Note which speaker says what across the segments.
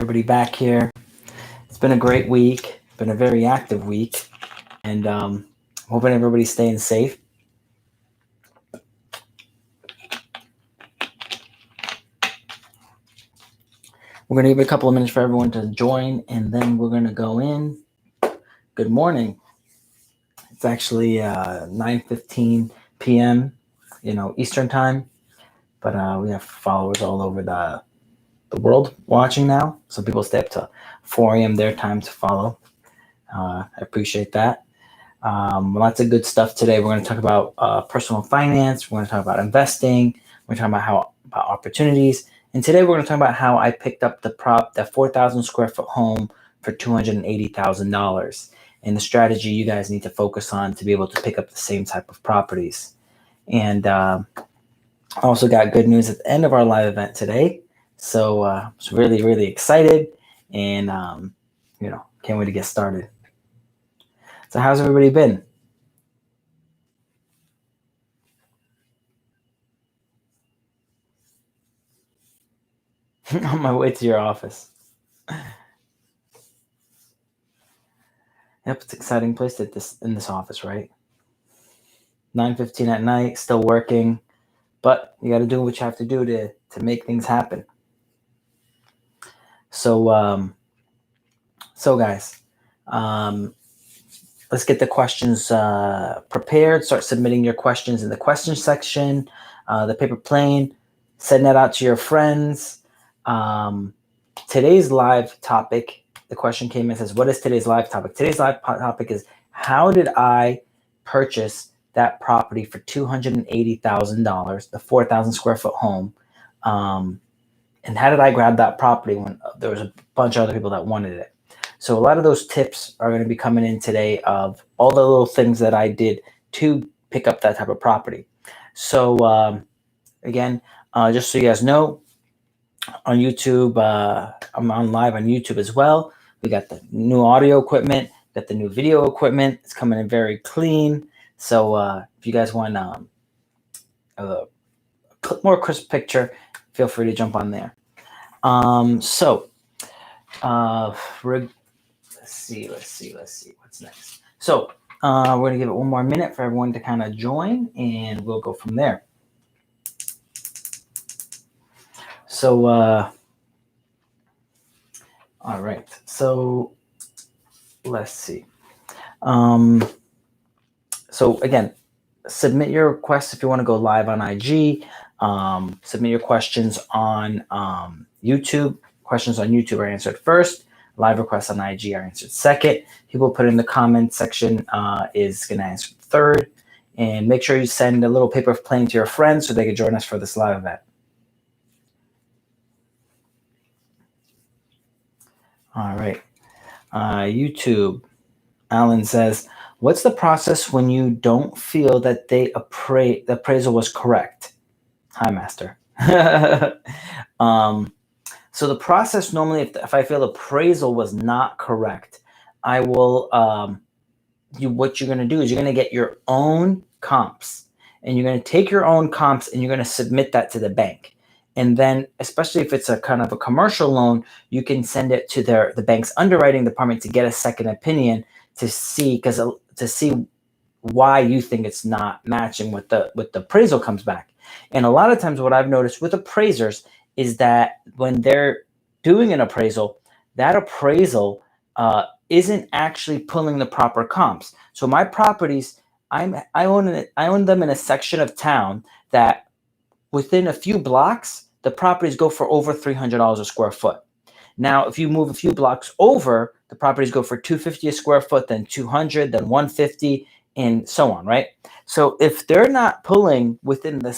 Speaker 1: Everybody back here. It's been a great week. Been a very active week, and hoping everybody's staying safe. We're gonna give it a couple of minutes for everyone to join, and then we're gonna go in. Good morning. It's actually 9:15 p.m. Eastern time, but we have followers all over the world watching now. Some people stay up to 4 a.m. their time to follow. I appreciate that. Lots of good stuff today. We're going to talk about personal finance. We're going to talk about investing. We're going to talk about opportunities. And today we're going to talk about how I picked up that 4,000 square foot home for $280,000, and the strategy you guys need to focus on to be able to pick up the same type of properties. And I also got good news at the end of our live event today. So I was really, really excited, and can't wait to get started. So how's everybody been? On my way to your office. Yep, it's an exciting place in this office, right? 9:15 at night, still working, but you got to do what you have to do to make things happen. So guys, let's get the questions prepared. Start submitting your questions in the question section, the paper plane. Send that out to your friends. Today's live topic, the question came in and says, what is today's live topic? Today's live topic is, how did I purchase that property for $280,000, the 4,000 square foot home? And how did I grab that property when there was a bunch of other people that wanted it? So a lot of those tips are going to be coming in today of all the little things that I did to pick up that type of property. So again, just so you guys know, on YouTube, I'm on live on YouTube as well. We got the new audio equipment, got the new video equipment. It's coming in very clean. So if you guys want a more crisp picture, feel free to jump on there. Let's see. What's next? So we're going to give it one more minute for everyone to kind of join, and we'll go from there. So, all right. So let's see. So again, submit your requests if you want to go live on IG. Submit your questions on YouTube. Questions on YouTube are answered first. Live requests on IG are answered second. People put in the comment section is going to answer third. And make sure you send a little paper plane to your friends so they can join us for this live event. All right. YouTube. Alan says, what's the process when you don't feel that the appraisal was correct? Hi, Master. So the process normally, if I feel the appraisal was not correct, I will, what you're going to do is you're going to get your own comps, and you're going to take your own comps and you're going to submit that to the bank. And then, especially if it's a kind of a commercial loan, you can send it to the bank's underwriting department to get a second opinion to see why you think it's not matching with the appraisal comes back. And a lot of times what I've noticed with appraisers is that when they're doing an appraisal, that appraisal isn't actually pulling the proper comps. So my properties, I own them in a section of town that within a few blocks, the properties go for over $300 a square foot. Now, if you move a few blocks over, the properties go for $250 a square foot, then $200, then $150, and so on, right? So if they're not pulling within a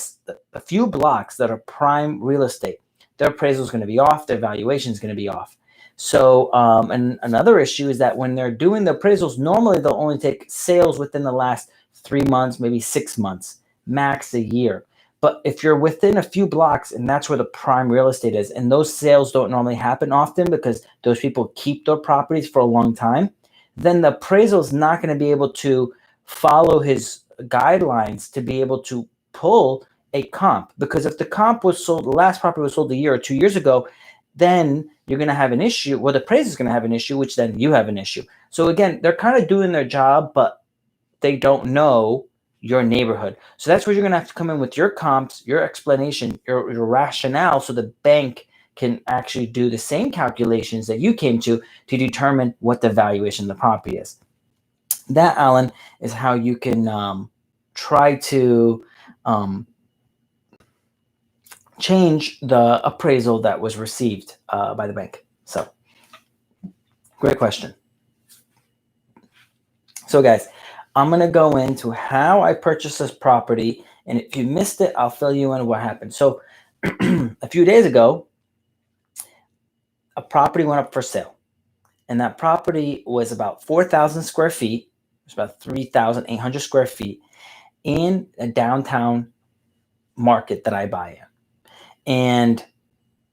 Speaker 1: few blocks that are prime real estate, their appraisal is going to be off, their valuation is going to be off. So, and another issue is that when they're doing the appraisals, normally they'll only take sales within the last 3 months, maybe 6 months, max a year. But if you're within a few blocks, and that's where the prime real estate is, and those sales don't normally happen often because those people keep their properties for a long time, then the appraisal is not going to be able to follow his guidelines to be able to pull a comp. Because if the comp was sold, the last property was sold a year or 2 years ago, then you're going to have an issue. Well, the appraiser is going to have an issue, which then you have an issue. So again, they're kind of doing their job, but they don't know your neighborhood. So that's where you're going to have to come in with your comps, your explanation, your rationale, so the bank can actually do the same calculations that you came to determine what the valuation of the property is. That, Alan, is how you can try to change the appraisal that was received by the bank. So, great question. So, guys, I'm going to go into how I purchased this property. And if you missed it, I'll fill you in what happened. So, a few days ago, a property went up for sale. And that property was about 4,000 square feet. It's about 3,800 square feet in a downtown market that I buy in. And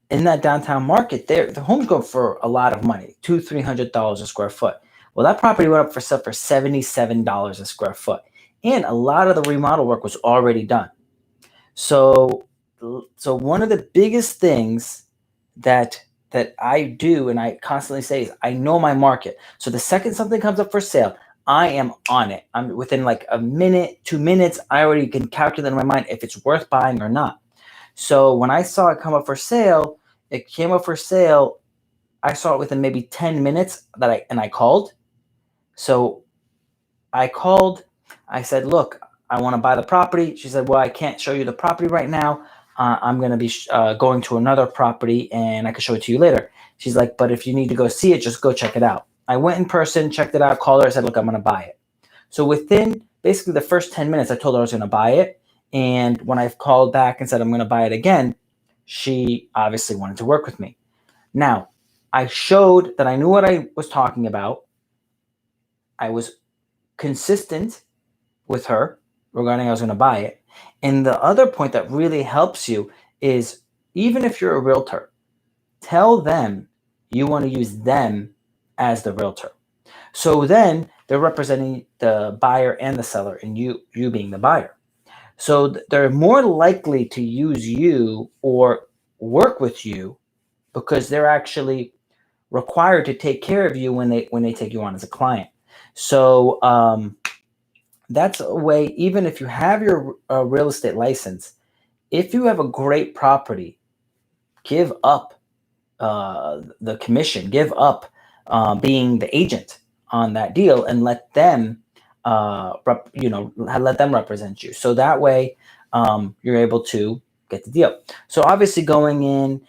Speaker 1: in that downtown market, the homes go for a lot of money, $200-$300 a square foot. Well, that property went up for sale for $77 a square foot, and a lot of the remodel work was already done. So one of the biggest things that I do and I constantly say is I know my market. So the second something comes up for sale, I am on it. I'm within like a minute, 2 minutes, I already can calculate in my mind if it's worth buying or not. So when I saw it come up for sale, it came up for sale. I saw it within maybe 10 minutes I called. So I called. I said, look, I want to buy the property. She said, well, I can't show you the property right now. I'm going to be going to another property and I can show it to you later. She's like, but if you need to go see it, just go check it out. I went in person, checked it out, called her. I said, look, I'm going to buy it. So within basically the first 10 minutes, I told her I was going to buy it. And when I called back and said I'm going to buy it again, she obviously wanted to work with me. Now, I showed that I knew what I was talking about. I was consistent with her regarding I was going to buy it. And the other point that really helps you is even if you're a realtor, tell them you want to use them as the realtor. So then they're representing the buyer and the seller, and you being the buyer. So they're more likely to use you or work with you because they're actually required to take care of you when they take you on as a client. So that's a way, even if you have your real estate license, if you have a great property, give up the commission, give up being the agent on that deal, and let them, let them represent you. So that way, you're able to get the deal. So obviously, going in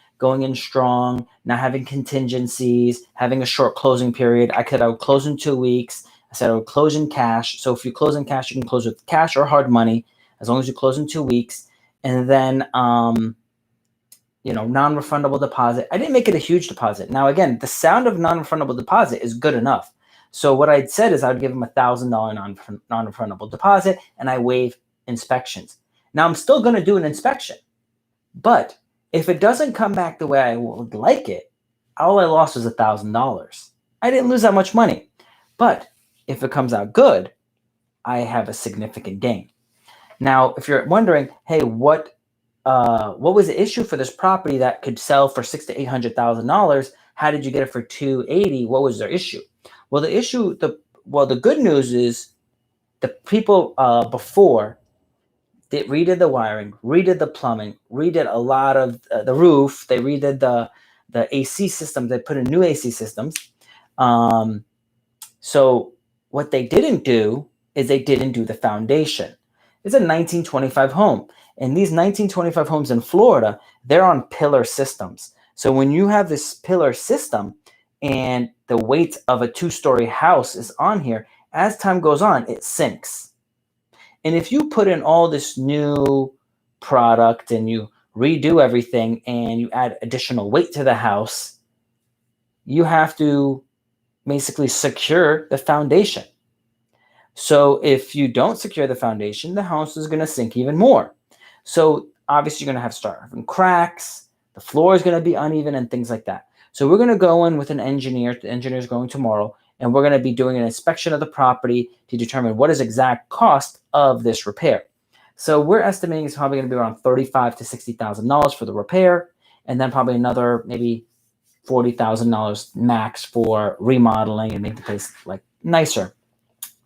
Speaker 1: strong, not having contingencies, having a short closing period. I would close in 2 weeks. I said I would close in cash. So if you close in cash, you can close with cash or hard money, as long as you close in 2 weeks. And then non-refundable deposit. I didn't make it a huge deposit. Now, again, the sound of non-refundable deposit is good enough. So what I'd said is I'd give them $1,000 non-refundable deposit, and I waive inspections. Now, I'm still going to do an inspection, but if it doesn't come back the way I would like it, all I lost was $1,000. I didn't lose that much money, but if it comes out good, I have a significant gain. Now, if you're wondering, hey, what was the issue for this property that could sell for $600,000 to $800,000? How did you get it for $280,000? What was their issue? Well, the good news is the people before they redid the wiring, redid the plumbing, redid a lot of the roof. They redid the AC system. They put in new AC systems. So what they didn't do is they didn't do the foundation. It's a 1925 home. And these 1925 homes in Florida, they're on pillar systems. So when you have this pillar system and the weight of a 2-story house is on here, as time goes on, it sinks. And if you put in all this new product and you redo everything and you add additional weight to the house, you have to basically secure the foundation. So if you don't secure the foundation, the house is going to sink even more. So obviously you're going to start having cracks, the floor is going to be uneven and things like that. So we're going to go in with an engineer. The engineer is going tomorrow, and we're going to be doing an inspection of the property to determine what is exact cost of this repair. So we're estimating it's probably going to be around $35,000 to $60,000 for the repair, and then probably another maybe $40,000 max for remodeling and make the place like nicer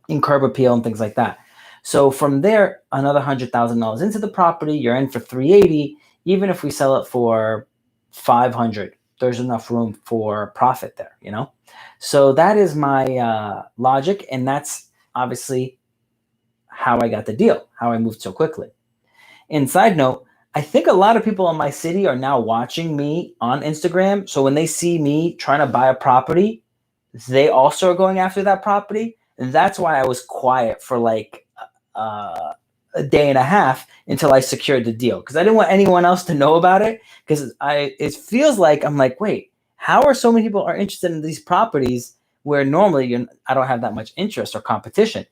Speaker 1: in curb appeal and things like that. So from there, another $100,000 into the property, you're in for 380. Even if we sell it for 500, there's enough room for profit there, you know? So that is my logic. And that's obviously how I got the deal, how I moved so quickly. And side note, I think a lot of people in my city are now watching me on Instagram. So when they see me trying to buy a property, they also are going after that property. And that's why I was quiet for like a day and a half until I secured the deal, because I didn't want anyone else to know about it. Because it feels like I'm like, wait, how are so many people are interested in these properties where normally I don't have that much interest or competition.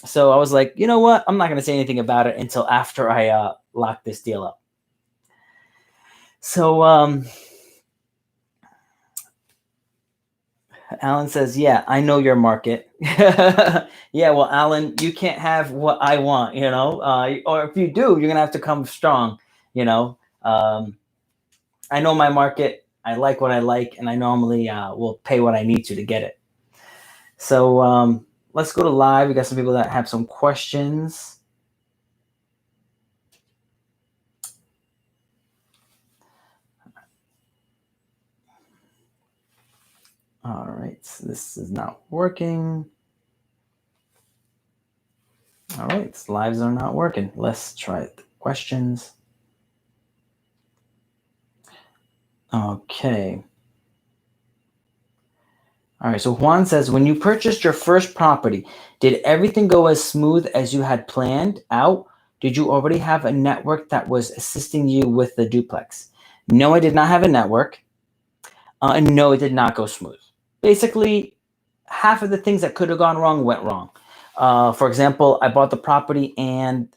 Speaker 1: So I was like, you know what? I'm not going to say anything about it until after I lock this deal up. So Alan says, yeah, I know your market. Yeah, well, Alan, you can't have what I want, you know, or if you do, you're going to have to come strong, you know. I know my market. I like what I like, and I normally will pay what I need to get it. So let's go to live. We got some people that have some questions. All right, so this is not working. All right, lives are not working. Let's try the questions. Okay. All right, so Juan says, when you purchased your first property, did everything go as smooth as you had planned out? Did you already have a network that was assisting you with the duplex? No, I did not have a network. And no, it did not go smooth. Basically, half of the things that could have gone wrong went wrong. For example, I bought the property and,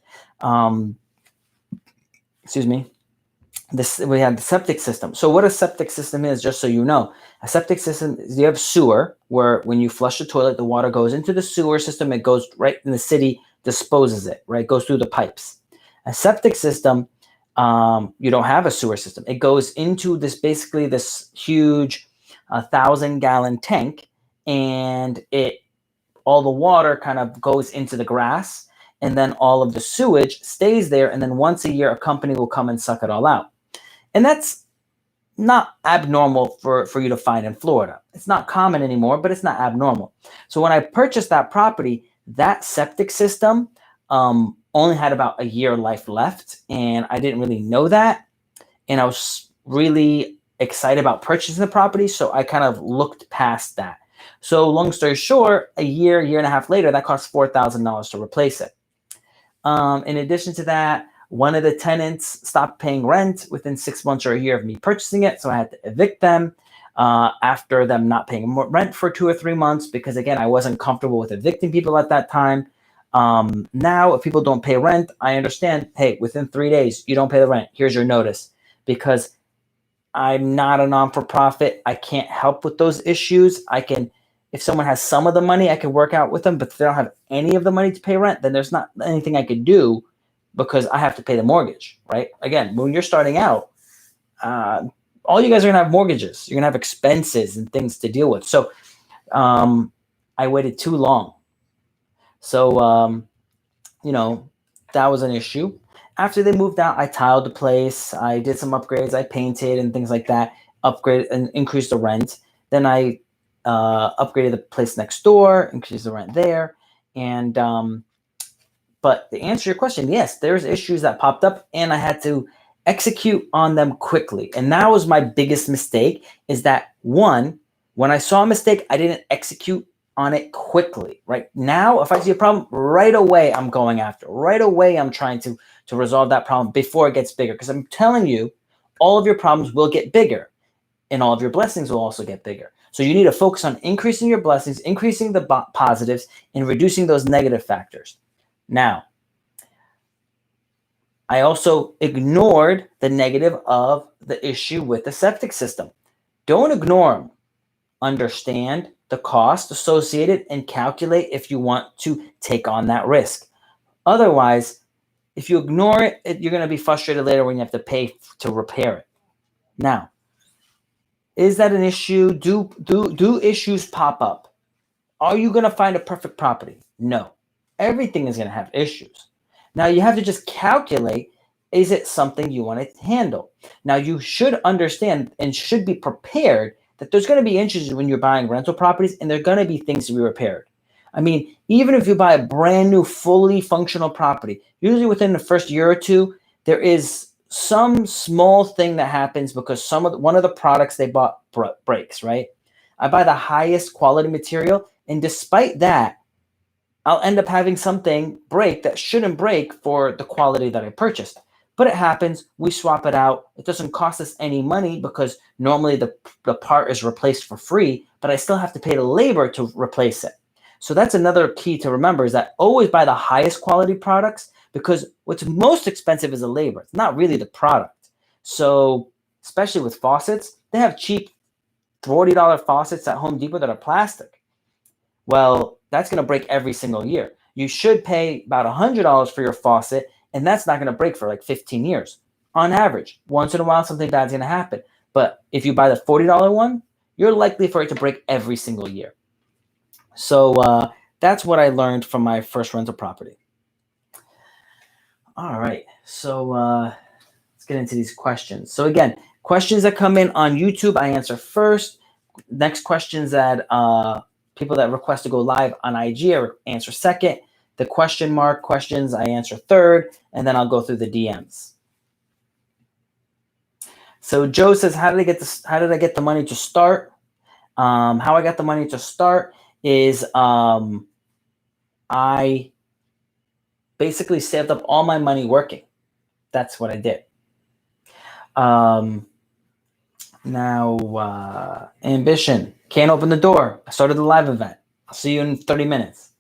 Speaker 1: we had the septic system. So what a septic system is, just so you know, a septic system is you have sewer where when you flush the toilet, the water goes into the sewer system. It goes right in the city, disposes it, right? Goes through the pipes. A septic system, you don't have a sewer system. It goes into basically this huge 1,000-gallon tank, and all the water kind of goes into the grass, and then all of the sewage stays there. And then once a year, a company will come and suck it all out. And that's not abnormal for you to find in Florida. It's not common anymore, but it's not abnormal. So when I purchased that property, that septic system only had about a year life left, and I didn't really know that. And I was really excited about purchasing the property, so I kind of looked past that. So long story short, a year and a half later, that cost $4,000 to replace it. In addition to that, one of the tenants stopped paying rent within 6 months or a year of me purchasing it. So I had to evict them after them not paying rent for 2 or 3 months, because again, I wasn't comfortable with evicting people at that time. Now, if people don't pay rent, I understand, hey, within 3 days, you don't pay the rent. Here's your notice. Because I'm not a non-for-profit. I can't help with those issues. If someone has some of the money, I can work out with them, but if they don't have any of the money to pay rent, then there's not anything I could do, because I have to pay the mortgage, right? Again, when you're starting out, all you guys are gonna have mortgages. You're gonna have expenses and things to deal with. So I waited too long. So, that was an issue. After they moved out, I tiled the place. I did some upgrades. I painted and things like that, upgraded and increased the rent. Then I upgraded the place next door, increased the rent there. And but to answer your question, yes, there's issues that popped up, and I had to execute on them quickly. And that was my biggest mistake, is that one, when I saw a mistake, I didn't execute on it quickly. Right now, if I see a problem, right away I'm going after. Right away I'm trying to resolve that problem before it gets bigger. Because I'm telling you, all of your problems will get bigger, and all of your blessings will also get bigger. So you need to focus on increasing your blessings, increasing the positives, and reducing those negative factors. Now, I also ignored the negative of the issue with the septic system. Don't ignore them. Understand the cost associated and calculate if you want to take on that risk. Otherwise, if you ignore it, you're going to be frustrated later when you have to pay to repair it. Now, Is that an issue? Do issues pop up? Are you going to find a perfect property? No. Everything is going to have issues. Now you have to just calculate, is it something you want to handle? Now you should understand and should be prepared that there's going to be issues when you're buying rental properties, and there are going to be things to be repaired. I mean, even if you buy a brand new, fully functional property, usually within the first year or two, there is some small thing that happens because one of the products they bought breaks, right? I buy the highest quality material, and despite that, I'll end up having something break that shouldn't break for the quality that I purchased. But it happens, we swap it out. It doesn't cost us any money because normally the part is replaced for free, but I still have to pay the labor to replace it. So that's another key to remember, is that always buy the highest quality products, because what's most expensive is the labor. It's not really the product. So especially with faucets, they have cheap $40 faucets at Home Depot that are plastic. Well, that's going to break every single year. You should pay about $100 for your faucet, and that's not going to break for like 15 years. On average, once in a while, something bad's going to happen. But if you buy the $40 one, you're likely for it to break every single year. So that's what I learned from my first rental property. All right, so let's get into these questions. So again, questions that come in on YouTube, I answer first. Next questions that people that request to go live on IG, I answer second. The question mark questions, I answer third, and then I'll go through the DMs. So Joe says, how did I get the money to start? How I got the money to start is I basically saved up all my money working. That's what I did. Now, ambition, can't open the door. I started the live event. I'll see you in 30 minutes.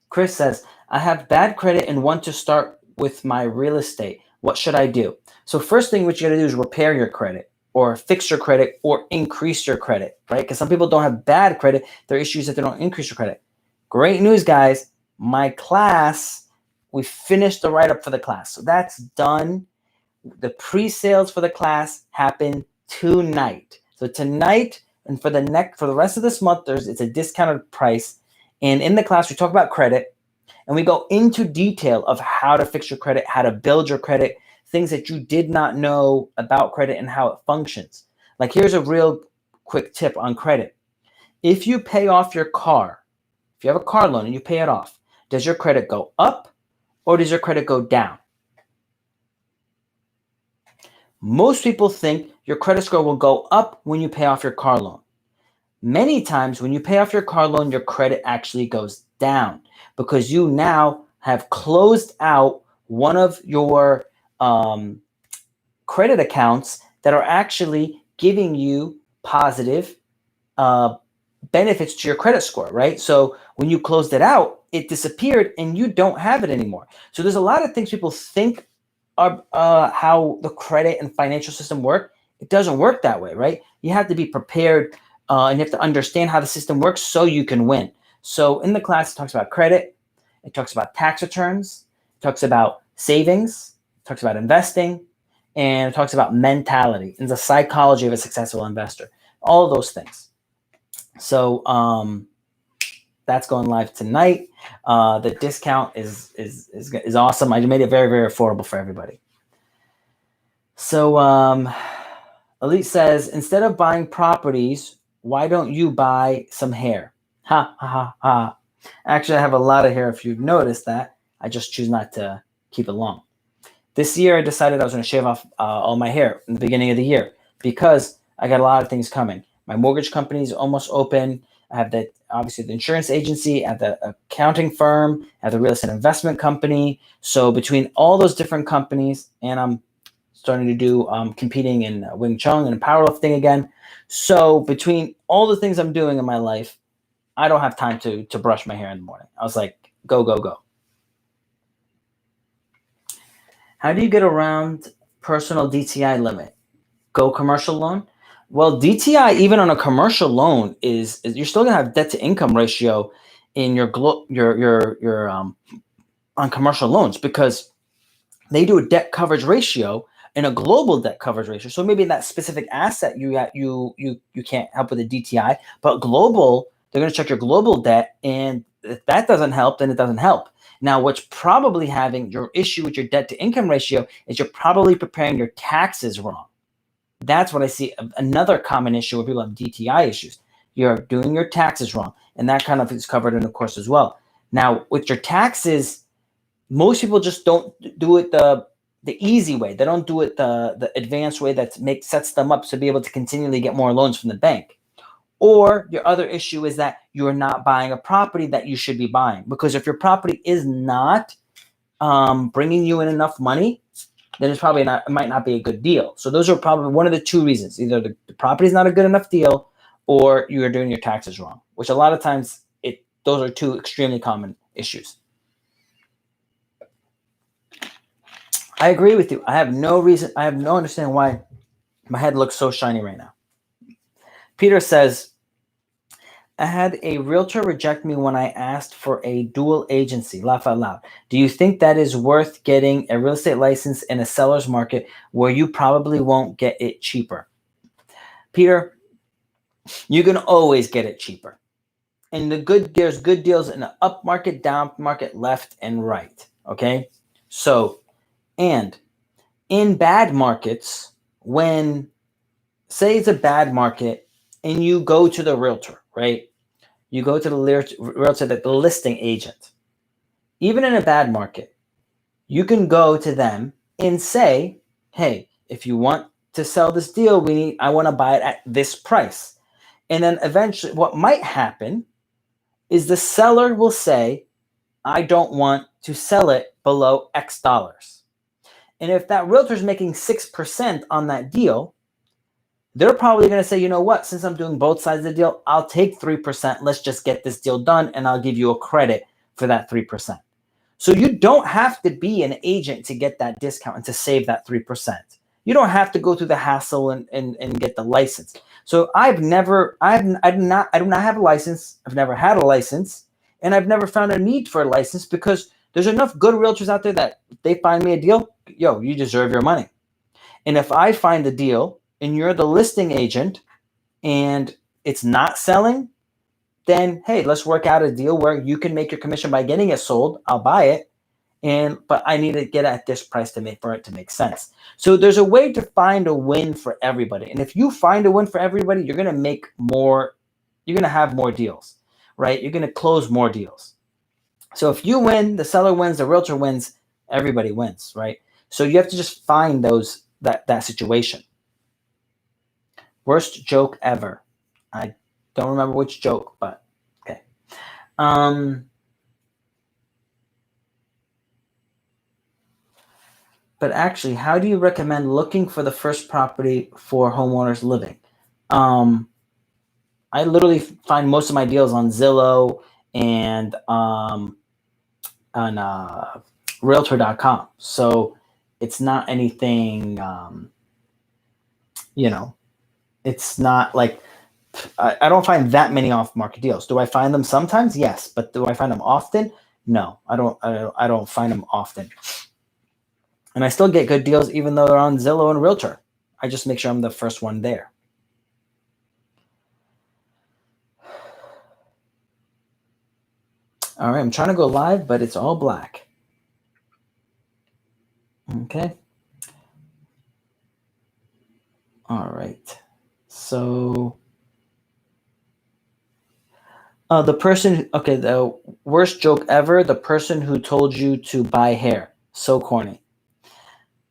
Speaker 1: Chris says, I have bad credit and want to start with my real estate. What should I do? So first thing what you got to do is repair your credit, or fix your credit, or increase your credit, right? Because some people don't have bad credit. There are issues that they don't increase your credit. Great news, guys. My class, we finished the write-up for the class. So that's done. The pre-sales for the class happen tonight. So tonight and for the rest of this month, it's a discounted price. And in the class, we talk about credit, and we go into detail of how to fix your credit, how to build your credit, things that you did not know about credit and how it functions. Like, here's a real quick tip on credit. If you pay off your car, if you have a car loan and you pay it off, does your credit go up or does your credit go down? Most people think your credit score will go up when you pay off your car loan. Many times when you pay off your car loan, your credit actually goes down because you now have closed out one of your credit accounts that are actually giving you positive benefits to your credit score, right? So when you closed it out, it disappeared and you don't have it anymore. So there's a lot of things people think are how the credit and financial system work. It doesn't work that way, right? You have to be prepared and you have to understand how the system works so you can win. So in the class, it talks about credit, it talks about tax returns, it talks about savings, it talks about investing, and it talks about mentality and the psychology of a successful investor. All of those things. So that's going live tonight. The discount is awesome. I made it very, very affordable for everybody. So Elite says, instead of buying properties, why don't you buy some hair? Ha, ha, ha, ha. Actually, I have a lot of hair, if you've noticed that. I just choose not to keep it long. This year, I decided I was going to shave off all my hair in the beginning of the year because I got a lot of things coming. My mortgage company is almost open. I have obviously the insurance agency, I have the accounting firm, I have the real estate investment company. So between all those different companies, and I'm starting to do competing in Wing Chun and powerlifting again. So between all the things I'm doing in my life, I don't have time to brush my hair in the morning. I was like, go, go, go. How do you get around personal DTI limit? Go commercial loan? Well, DTI, even on a commercial loan, is you're still gonna have debt to income ratio in your on commercial loans because they do a debt coverage ratio in a global debt coverage ratio. So maybe in that specific asset you can't help with a DTI, but global, they're going to check your global debt, and if that doesn't help, then it doesn't help. Now, what's probably having your issue with your debt to income ratio is you're probably preparing your taxes wrong. That's what I see. Another common issue where people have DTI issues. You're doing your taxes wrong, and that kind of is covered in the course as well. Now, with your taxes, most people just don't do it the easy way. They don't do it the advanced way that sets them up to be able to continually get more loans from the bank. Or your other issue is that you're not buying a property that you should be buying, because if your property is not bringing you in enough money, then it's probably not. It might not be a good deal. So those are probably one of the two reasons: either the property is not a good enough deal, or you are doing your taxes wrong. Which a lot of times those are two extremely common issues. I agree with you. I have no understanding why my head looks so shiny right now. Peter says, I had a realtor reject me when I asked for a dual agency, laugh out loud. Do you think that is worth getting a real estate license in a seller's market where you probably won't get it cheaper? Peter, you can always get it cheaper. And there's good deals in the up market, down market, left and right. Okay. So, and in bad markets, when say it's a bad market and you go to the realtor, right? You go to the realtor, the listing agent. Even in a bad market, you can go to them and say, hey, if you want to sell this deal, I want to buy it at this price. And then eventually what might happen is the seller will say, I don't want to sell it below X dollars. And if that realtor is making 6% on that deal, they're probably going to say, you know what, since I'm doing both sides of the deal, I'll take 3%. Let's just get this deal done, and I'll give you a credit for that 3%. So you don't have to be an agent to get that discount and to save that 3%. You don't have to go through the hassle and get the license. So I do not have a license. I've never had a license, and I've never found a need for a license because there's enough good realtors out there that if they find me a deal, yo, you deserve your money. And if I find a deal and you're the listing agent and it's not selling, then hey, let's work out a deal where you can make your commission by getting it sold. I'll buy it. But I need to get at this price for it to make sense. So there's a way to find a win for everybody. And if you find a win for everybody, you're going to have more deals, right? You're going to close more deals. So if you win, the seller wins, the realtor wins, everybody wins, right? So you have to just find that situation. Worst joke ever. I don't remember which joke, but okay. But actually, how do you recommend looking for the first property for homeowners living? I literally find most of my deals on Zillow and on realtor.com. So it's not anything, it's not like, I don't find that many off-market deals. Do I find them sometimes? Yes. But do I find them often? No, I don't find them often. And I still get good deals even though they're on Zillow and Realtor. I just make sure I'm the first one there. All right, I'm trying to go live, but it's all black. Okay. All right. So the worst joke ever, the person who told you to buy hair. So corny.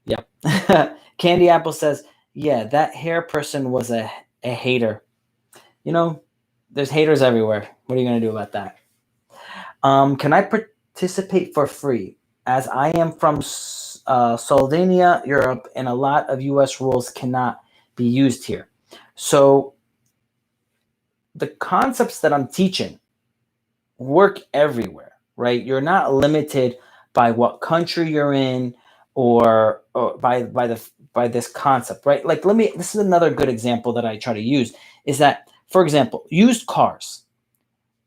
Speaker 1: Yep. Candy Apple says, yeah, that hair person was a hater. There's haters everywhere. What are you going to do about that? Can I participate for free? As I am from Sardinia, Europe, and a lot of U.S. rules cannot be used here. So the concepts that I'm teaching work everywhere, right? You're not limited by what country you're in or by this concept, right? Like this is another good example that I try to use is that, for example, used cars.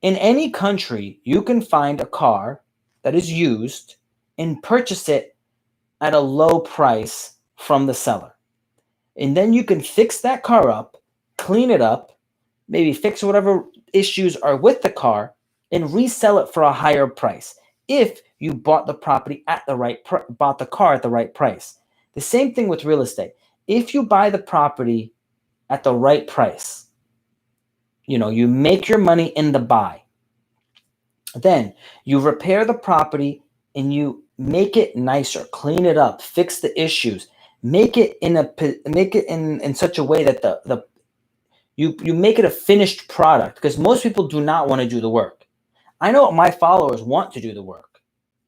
Speaker 1: In any country, you can find a car that is used and purchase it at a low price from the seller. And then you can fix that car up, clean it up, maybe fix whatever issues are with the car, and resell it for a higher price if you bought the property at the right bought the car at the right price. The same thing with real estate. If you buy the property at the right price, you make your money in the buy. Then you repair the property and you make it nicer, clean it up, fix the issues, make it in such a way that you make it a finished product, because most people do not want to do the work. I know my followers want to do the work.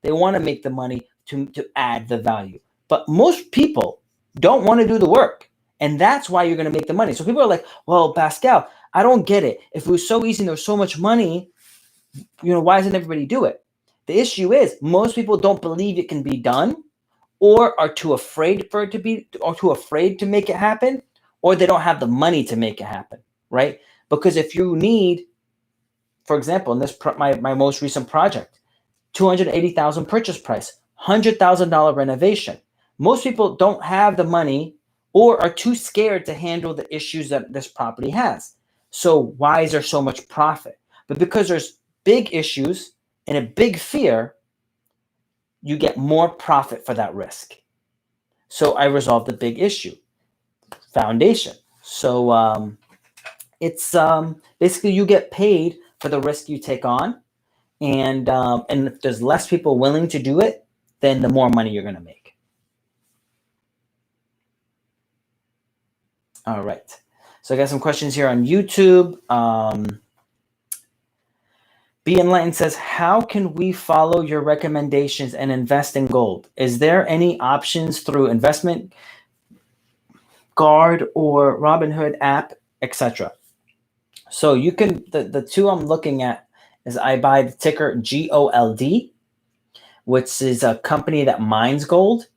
Speaker 1: They want to make the money to add the value. But most people don't want to do the work. And that's why you're going to make the money. So people are like, well, Pascal, I don't get it. If it was so easy and there was so much money, why doesn't everybody do it? The issue is most people don't believe it can be done, or are too afraid for it to be, or too afraid to make it happen, or they don't have the money to make it happen, right? Because if you need, for example, in this my most recent project, $280,000 purchase price, $100,000 renovation. Most people don't have the money or are too scared to handle the issues that this property has. So why is there so much profit? But because there's big issues and a big fear, you get more profit for that risk. So I resolved the big issue, foundation. So it's basically you get paid for the risk you take on. And if there's less people willing to do it, then the more money you're going to make. All right. So I got some questions here on YouTube. Be Enlightened says, how can we follow your recommendations and invest in gold? Is there any options through Investment Guard or Robinhood app, etc.? So you can, the two I'm looking at is I buy the ticker GOLD, which is a company that mines gold.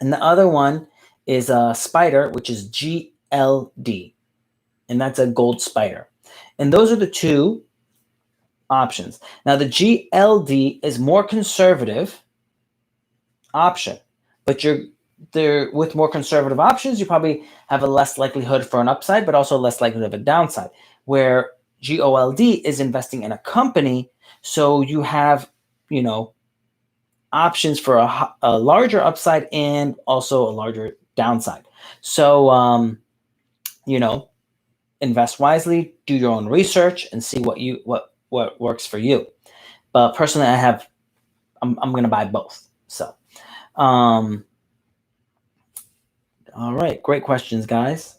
Speaker 1: And the other one is a Spider, which is GLD. And that's a gold spider. And those are the two options. Now, the GLD is more conservative option, but there with more conservative options, you probably have a less likelihood for an upside, but also less likelihood of a downside. Where GOLD is investing in a company, so you have, options for a larger upside and also a larger downside. So, invest wisely, do your own research, and see what works for you. But personally, I'm going to buy both. So, all right, great questions, guys.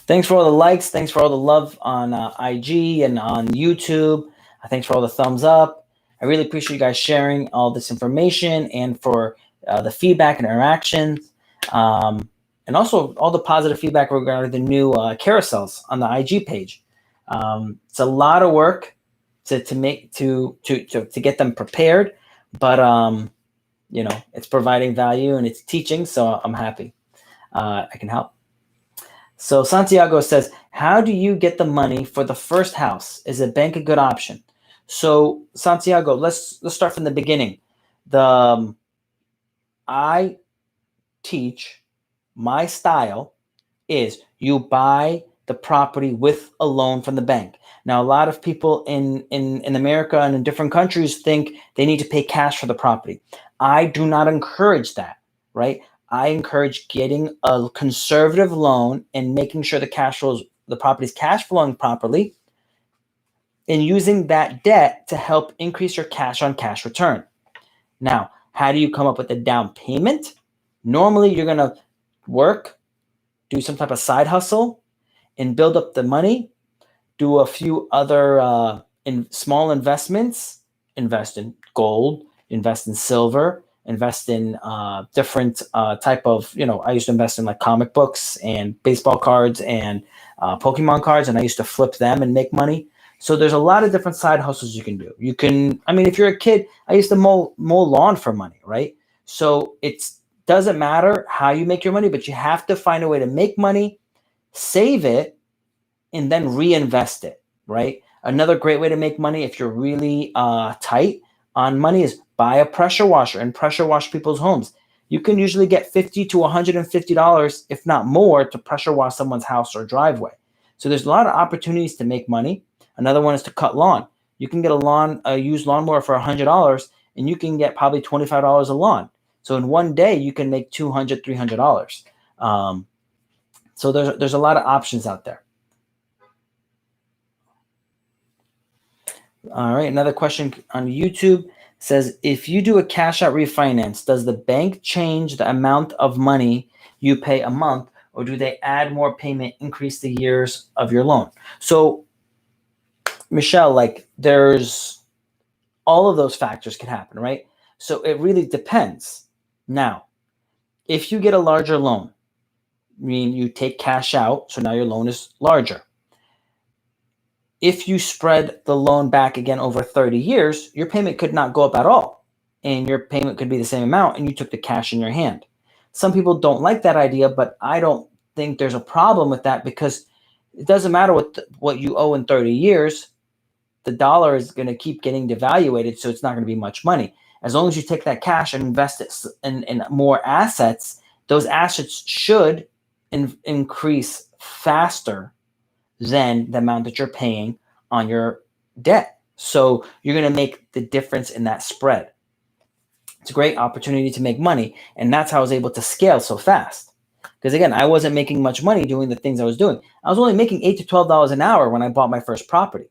Speaker 1: Thanks for all the likes. Thanks for all the love on IG and on YouTube. Thanks for all the thumbs up. I really appreciate you guys sharing all this information and for the feedback and interactions. And also all the positive feedback regarding the new carousels on the IG page. It's a lot of work to get them prepared, but it's providing value and it's teaching, so I'm happy I can help. So Santiago says, how do you get the money for the first house? Is a bank a good option? So Santiago, let's start from the beginning. I teach, my style is you buy the property with a loan from the bank. Now, a lot of people in America and in different countries think they need to pay cash for the property. I do not encourage that, right? I encourage getting a conservative loan and making sure the property's cash flowing properly, and using that debt to help increase your cash on cash return. Now, how do you come up with a down payment? Normally, you're going to work, do some type of side hustle, and build up the money, do a few other small investments, invest in gold, invest in silver, invest in different type of, I used to invest in like comic books and baseball cards and Pokemon cards, and I used to flip them and make money. So there's a lot of different side hustles you can do. You can, if you're a kid, I used to mow lawn for money, right? So it doesn't matter how you make your money, but you have to find a way to make money, save it, and then reinvest it, right? Another great way to make money if you're really tight on money is buy a pressure washer and pressure wash people's homes. You can usually get $50 to $150, if not more, to pressure wash someone's house or driveway. So there's a lot of opportunities to make money. Another one is to cut lawn. You can get a used lawnmower for $100, and you can get probably $25 a lawn. So in one day, you can make $200, $300. So there's a lot of options out there. All right, another question on YouTube says, if you do a cash out refinance, does the bank change the amount of money you pay a month, or do they add more payment, increase the years of your loan? So, Michelle, like there's all of those factors can happen, right? So it really depends. Now, if you get a larger loan, I mean you take cash out, so now your loan is larger. If you spread the loan back again over 30 years, your payment could not go up at all. And your payment could be the same amount, and you took the cash in your hand. Some people don't like that idea, but I don't think there's a problem with that, because it doesn't matter what you owe in 30 years. The dollar is going to keep getting devaluated, so it's not going to be much money. As long as you take that cash and invest it in more assets, those assets should increase faster than the amount that you're paying on your debt. So you're going to make the difference in that spread. It's a great opportunity to make money. And that's how I was able to scale so fast. Because again, I wasn't making much money doing the things I was doing. I was only making $8 to $12 an hour when I bought my first property,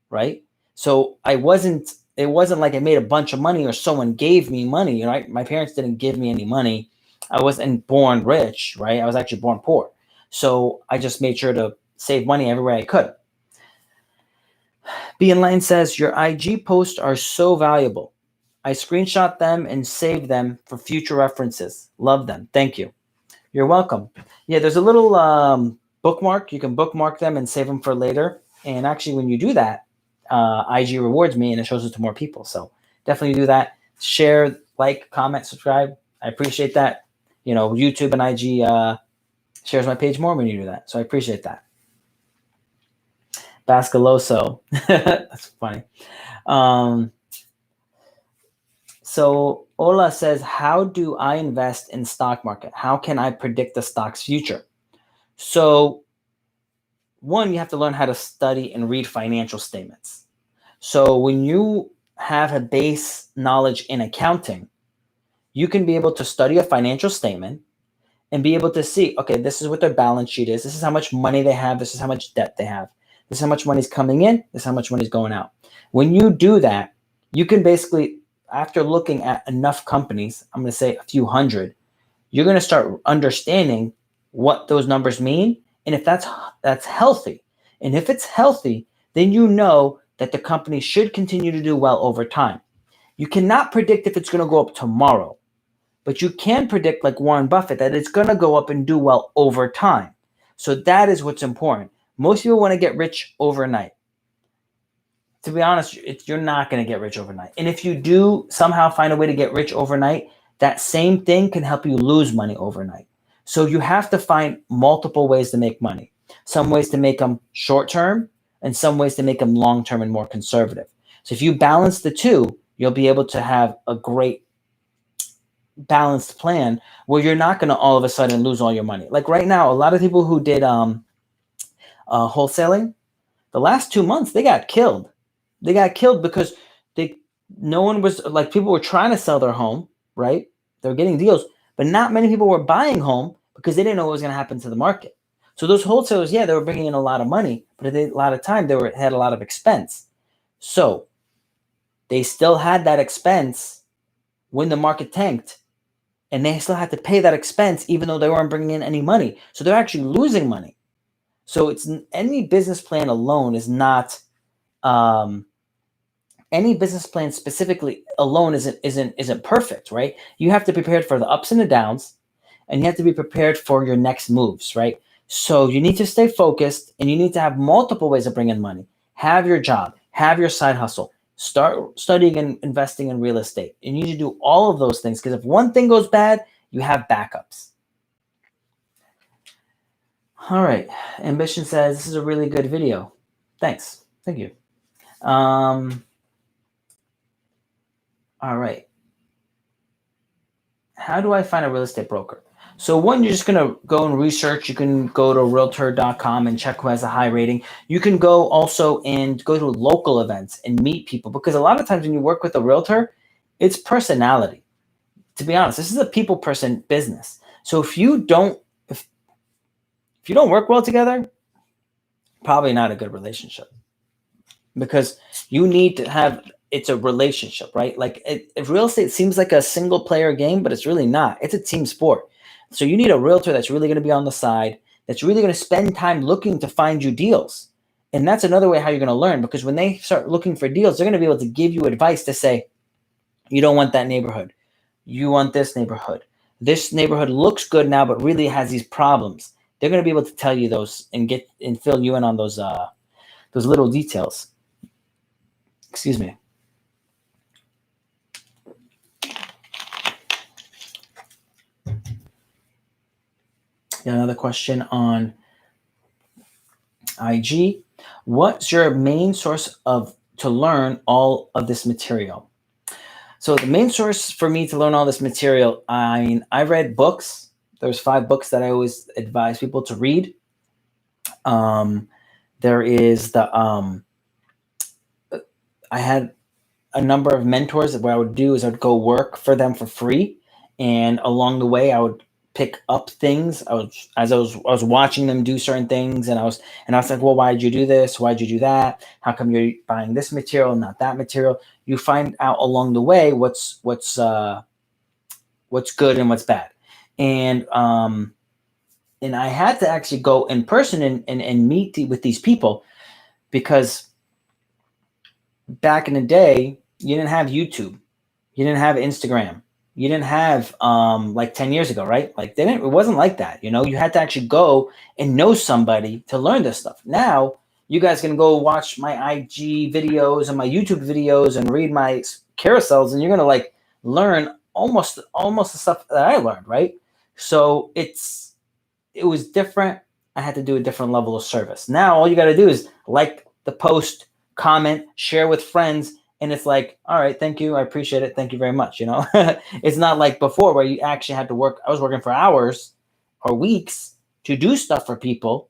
Speaker 1: right? So it wasn't like I made a bunch of money or someone gave me money, right? My parents didn't give me any money. I wasn't born rich, right? I was actually born poor. So I just made sure to save money everywhere I could. B in line says, your IG posts are so valuable. I screenshot them and save them for future references. Love them. Thank you. You're welcome. Yeah, there's a little bookmark. You can bookmark them and save them for later. And actually, when you do that, IG rewards me and it shows it to more people. So definitely do that. Share, like, comment, subscribe. I appreciate that. You know, YouTube and IG shares my page more when you do that. So I appreciate that. Bascaloso. That's funny. So Ola says, how do I invest in stock market? How can I predict the stock's future? So one, you have to learn how to study and read financial statements. So when you have a base knowledge in accounting, you can be able to study a financial statement and be able to see, okay, this is what their balance sheet is. This is how much money they have. This is how much debt they have. This is how much money is coming in. This is how much money is going out. When you do that, you can basically, after looking at enough companies, I'm going to say a few hundred, you're going to start understanding what those numbers mean and if that's healthy. And if it's healthy, then you know that the company should continue to do well over time. You cannot predict if it's going to go up tomorrow, but you can predict, like Warren Buffett, that it's going to go up and do well over time. So that is what's important. Most people want to get rich overnight. To be honest, you're not going to get rich overnight. And if you do somehow find a way to get rich overnight, that same thing can help you lose money overnight. So you have to find multiple ways to make money. Some ways to make them short-term and some ways to make them long-term and more conservative. So if you balance the two, you'll be able to have a great balanced plan where you're not going to all of a sudden lose all your money. Like right now, a lot of people who did wholesaling, the last 2 months, they got killed. They got killed because no one was, like, people were trying to sell their home, right? They were getting deals, but not many people were buying home because they didn't know what was going to happen to the market. So those wholesalers, yeah, they were bringing in a lot of money, but at a lot of time they had a lot of expense. So they still had that expense when the market tanked, and they still had to pay that expense even though they weren't bringing in any money. So they're actually losing money. So it's any business plan alone is not any business plan specifically alone isn't perfect, right? You have to be prepared for the ups and the downs, and you have to be prepared for your next moves, right? So you need to stay focused, and you need to have multiple ways of bringing money. Have your job, have your side hustle, start studying and investing in real estate. You need to do all of those things, because if one thing goes bad, you have backups. All right. Ambition says, this is a really good video. Thanks. Thank you. All right. How do I find a real estate broker? So one, you're just going to go and research. You can go to realtor.com and check who has a high rating. You can go also and go to local events and meet people, because a lot of times when you work with a realtor, it's personality. To be honest, this is a people person business. So if you don't work well together, probably not a good relationship, because you need to have, it's a relationship, right? Like if real estate seems like a single player game, but it's really not. It's a team sport. So you need a realtor that's really going to be on the side, that's really going to spend time looking to find you deals. And that's another way how you're going to learn, because when they start looking for deals, they're going to be able to give you advice to say, you don't want that neighborhood. You want this neighborhood. This neighborhood looks good now, but really has these problems. They're going to be able to tell you those and get and fill you in on those little details. Excuse me. Another question on IG. What's your main source to learn all of this material? So the main source for me to learn all this material, I read books. There's 5 books that I always advise people to read. There is I had a number of mentors. What I would do is I'd go work for them for free, and along the way I would pick up things. I was watching them do certain things, and I was like, well, why did you do this? Why did you do that? How come you're buying this material, not that material? You find out along the way what's good and what's bad, and I had to actually go in person and meet with these people, because back in the day, you didn't have YouTube, you didn't have Instagram, you didn't have like 10 years ago, right? Like it wasn't like that. You had to actually go and know somebody to learn this stuff. Now you guys can go watch my IG videos and my YouTube videos and read my carousels, and you're gonna like learn almost the stuff that I learned, right? So it was different. I had to do a different level of service. Now all you got to do is like the post, comment, share with friends, and it's like, all right, thank you, I appreciate it, thank you very much. It's not like before where you actually had to work. I was working for hours or weeks to do stuff for people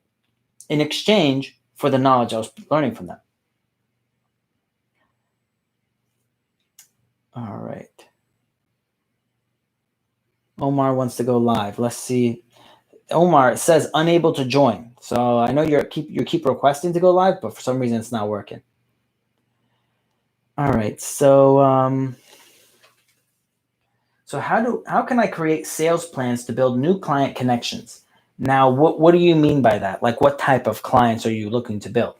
Speaker 1: in exchange for the knowledge I was learning from them. All right. Omar wants to go live. Let's see. Omar, it says unable to join. So I know you keep requesting to go live, but for some reason it's not working. All right. So how can I create sales plans to build new client connections? Now, what do you mean by that? Like, what type of clients are you looking to build?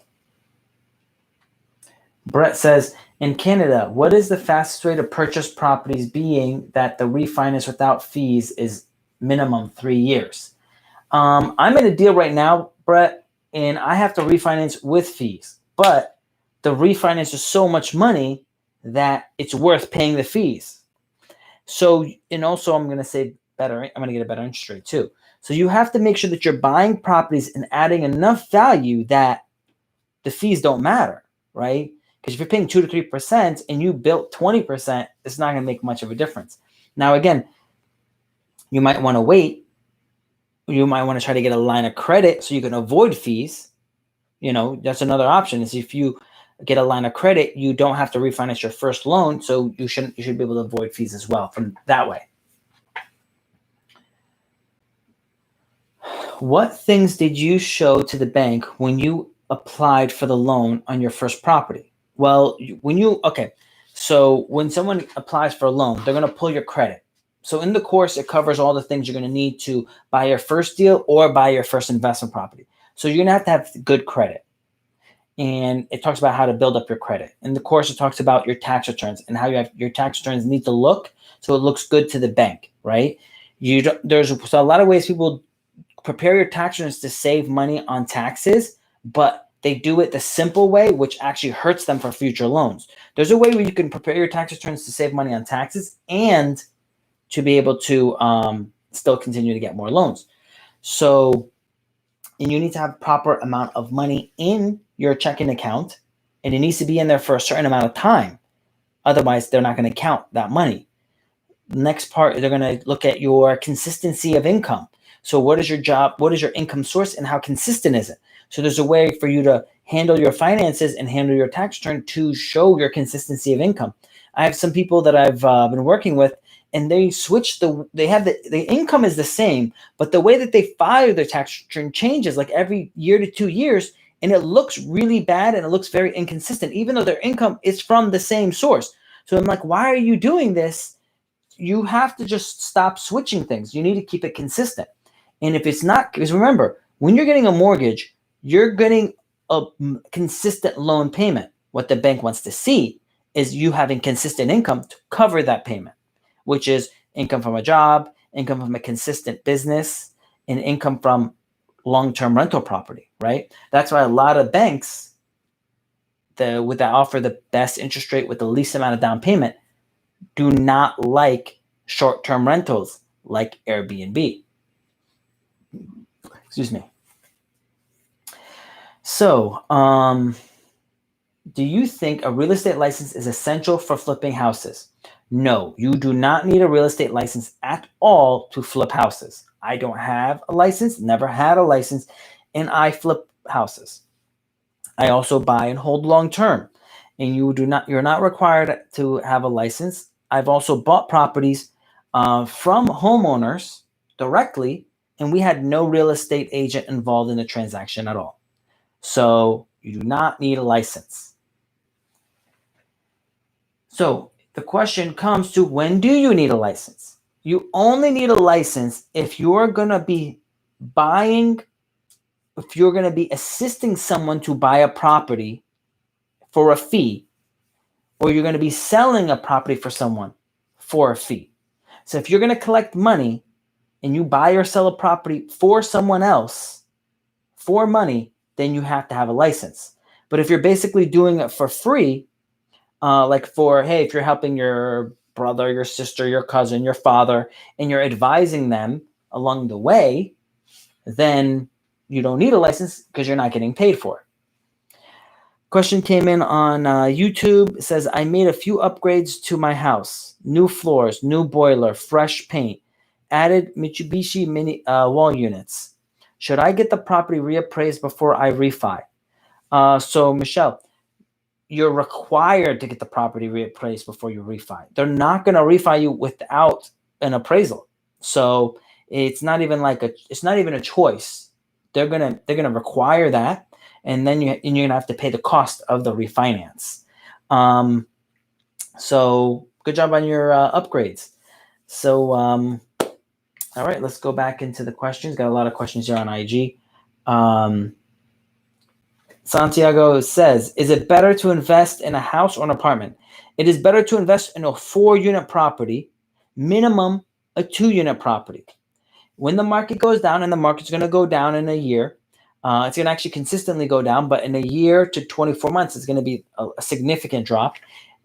Speaker 1: Brett says, in Canada, what is the fastest way to purchase properties, being that the refinance without fees is minimum 3 years? I'm in a deal right now, Brett, and I have to refinance with fees, but the refinance is so much money that it's worth paying the fees. So, and also I'm going to say better, I'm going to get a better interest rate too. So you have to make sure that you're buying properties and adding enough value that the fees don't matter, right? Because if you're paying 2 to 3% and you built 20%, it's not going to make much of a difference. Now, again, you might want to wait. You might want to try to get a line of credit so you can avoid fees. That's another option, is if you get a line of credit, you don't have to refinance your first loan. So you should be able to avoid fees as well from that way. What things did you show to the bank when you applied for the loan on your first property? Well, so when someone applies for a loan, they're going to pull your credit. So in the course, it covers all the things you're going to need to buy your first deal or buy your first investment property. So you're going to have good credit. And it talks about how to build up your credit. In the course, it talks about your tax returns and how your tax returns need to look so it looks good to the bank, right? There's a lot of ways people prepare your tax returns to save money on taxes, but they do it the simple way, which actually hurts them for future loans. There's a way where you can prepare your tax returns to save money on taxes and to be able to still continue to get more loans. So, and you need to have proper amount of money in your checking account, and it needs to be in there for a certain amount of time. Otherwise, they're not going to count that money. Next part, they're going to look at your consistency of income. So what is your job? What is your income source and how consistent is it? So there's a way for you to handle your finances and handle your tax return to show your consistency of income. I have some people that I've been working with, and they switch they have the income is the same, but the way that they file their tax return changes like every year to 2 years, and it looks really bad and it looks very inconsistent, even though their income is from the same source. So I'm like, why are you doing this? You have to just stop switching things. You need to keep it consistent. And if it's not, because remember, when you're getting a mortgage, you're getting a consistent loan payment. What the bank wants to see is you having consistent income to cover that payment, which is income from a job, income from a consistent business, and income from long-term rental property, right? That's why a lot of banks that offer the best interest rate with the least amount of down payment do not like short-term rentals like Airbnb. Excuse me. So, do you think a real estate license is essential for flipping houses? No, you do not need a real estate license at all to flip houses. I don't have a license, never had a license, and I flip houses. I also buy and hold long term, and you're not required to have a license. I've also bought properties from homeowners directly, and we had no real estate agent involved in the transaction at all. So you do not need a license. So the question comes to, when do you need a license? You only need a license if you're going to be assisting someone to buy a property for a fee, or you're going to be selling a property for someone for a fee. So if you're going to collect money and you buy or sell a property for someone else for money, then you have to have a license. But if you're basically doing it for free, like hey, if you're helping your brother, your sister, your cousin, your father, and you're advising them along the way, then you don't need a license because you're not getting paid for it. Question came in on YouTube. It says, I made a few upgrades to my house. New floors, new boiler, fresh paint, added Mitsubishi mini wall units. Should I get the property reappraised before I refi? So Michelle, you're required to get the property reappraised before you refi. They're not going to refi you without an appraisal. So it's not even a choice. They're gonna require that, and then you're gonna have to pay the cost of the refinance. So good job on your upgrades. So all right, let's go back into the questions. Got a lot of questions here on IG. Santiago says, is it better to invest in a house or an apartment? It is better to invest in a 4-unit property, minimum a 2-unit property. When the market goes down, and the market's going to go down in a year, it's going to actually consistently go down, but in a year to 24 months, it's going to be a significant drop.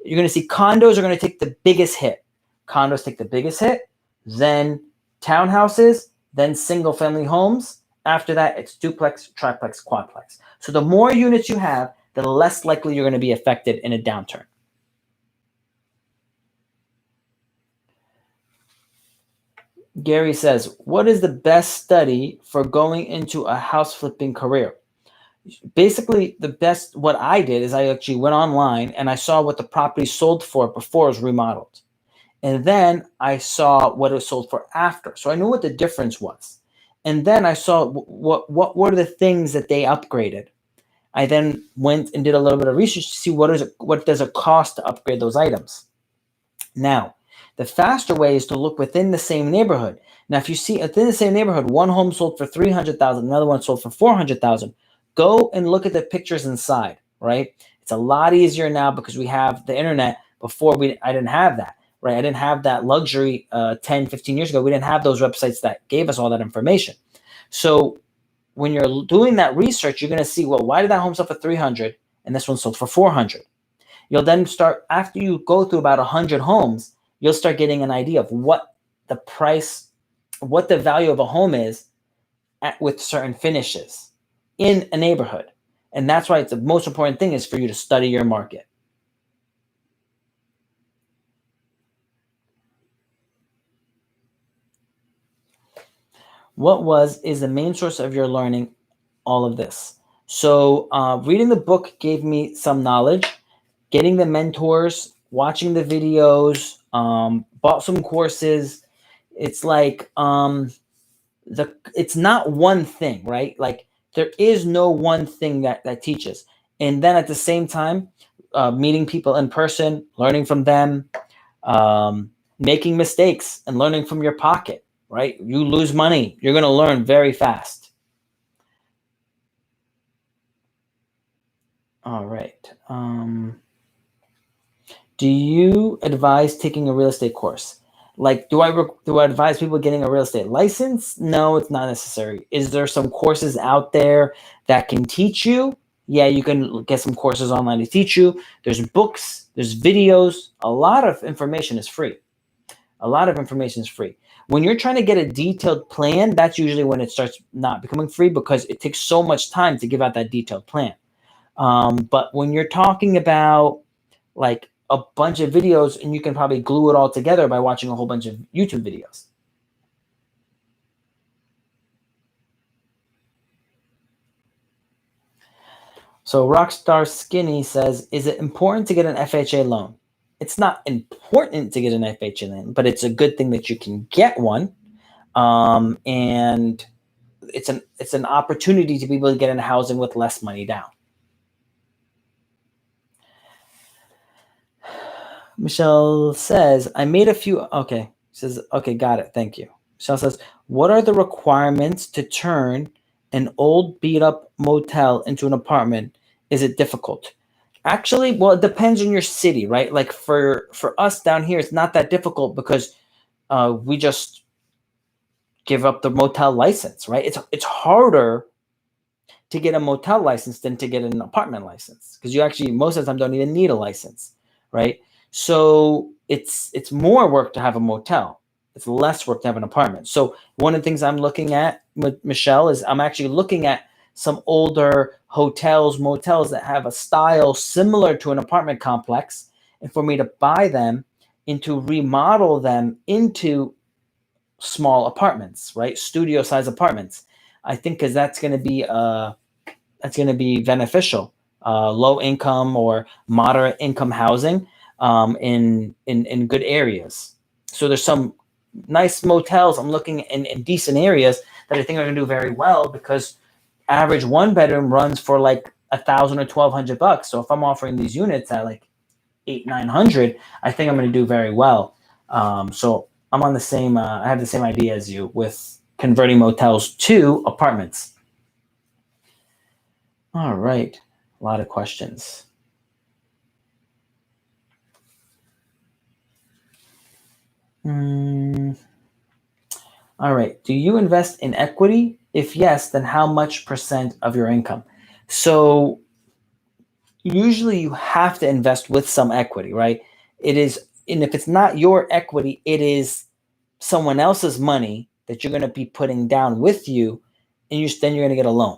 Speaker 1: You're going to see condos are going to take the biggest hit. Condos take the biggest hit, then townhouses, then single-family homes. After that, it's duplex, triplex, quadplex. So the more units you have, the less likely you're going to be affected in a downturn. Gary says, what is the best study for going into a house flipping career? Basically, what I did is I actually went online and I saw what the property sold for before it was remodeled. And then I saw what it was sold for after. So I knew what the difference was. And then I saw what were the things that they upgraded. I then went and did a little bit of research to see what does it cost to upgrade those items. Now, the faster way is to look within the same neighborhood. Now, if you see within the same neighborhood, one home sold for $300,000, another one sold for $400,000, go and look at the pictures inside, right? It's a lot easier now because we have the internet. Before I didn't have that, right? I didn't have that luxury 10, 15 years ago. We didn't have those websites that gave us all that information. So when you're doing that research, you're going to see, well, why did that home sell for $300 and this one sold for $400? You'll then start, after you go through about 100 homes, you'll start getting an idea of what the value of a home is with certain finishes in a neighborhood. And that's why it's the most important thing is for you to study your market. is the main source of your learning all of this? So reading the book gave me some knowledge. Getting the mentors, watching the videos, bought some courses. It's like it's not one thing, right? Like there is no one thing that teaches. And then at the same time, meeting people in person, learning from them, making mistakes and learning from your pocket, right? You lose money, you're going to learn very fast. All right. Do you advise taking a real estate course? Like, do I advise people getting a real estate license? No, it's not necessary. Is there some courses out there that can teach you? Yeah, you can get some courses online to teach you. There's books, there's videos. A lot of information is free. A lot of information is free. When you're trying to get a detailed plan, that's usually when it starts not becoming free because it takes so much time to give out that detailed plan. But when you're talking about like a bunch of videos, and you can probably glue it all together by watching a whole bunch of YouTube videos. So Rockstar Skinny says, is it important to get an FHA loan? It's not important to get an FHA loan, but it's a good thing that you can get one. And it's an opportunity to be able to get into housing with less money down. Michelle says, I made a few. Okay. Says, okay, got it. Thank you. Michelle says, what are the requirements to turn an old beat up motel into an apartment? Is it difficult? Actually, well, it depends on your city, right? Like for us down here, it's not that difficult because we just give up the motel license, right? It's harder to get a motel license than to get an apartment license because you actually most of the time don't even need a license, right? So it's more work to have a motel. It's less work to have an apartment. So one of the things I'm looking at with Michelle is I'm actually looking at some older hotels, motels that have a style similar to an apartment complex, and for me to buy them and to remodel them into small apartments, right? Studio size apartments. I think because that's going to be beneficial. Low income or moderate income housing in good areas. So there's some nice motels I'm looking in decent areas that I think are going to do very well because average one bedroom runs for like $1,000 or $1,200. So if I'm offering these units at like 800-900, I think I'm going to do very well. So I'm on the same. I have the same idea as you with converting motels to apartments. All right, a lot of questions. All right. Do you invest in equity? If yes, then how much percent of your income? So usually you have to invest with some equity, right? It is, and if it's not your equity, it is someone else's money that you're going to be putting down with you, and then you're going to get a loan.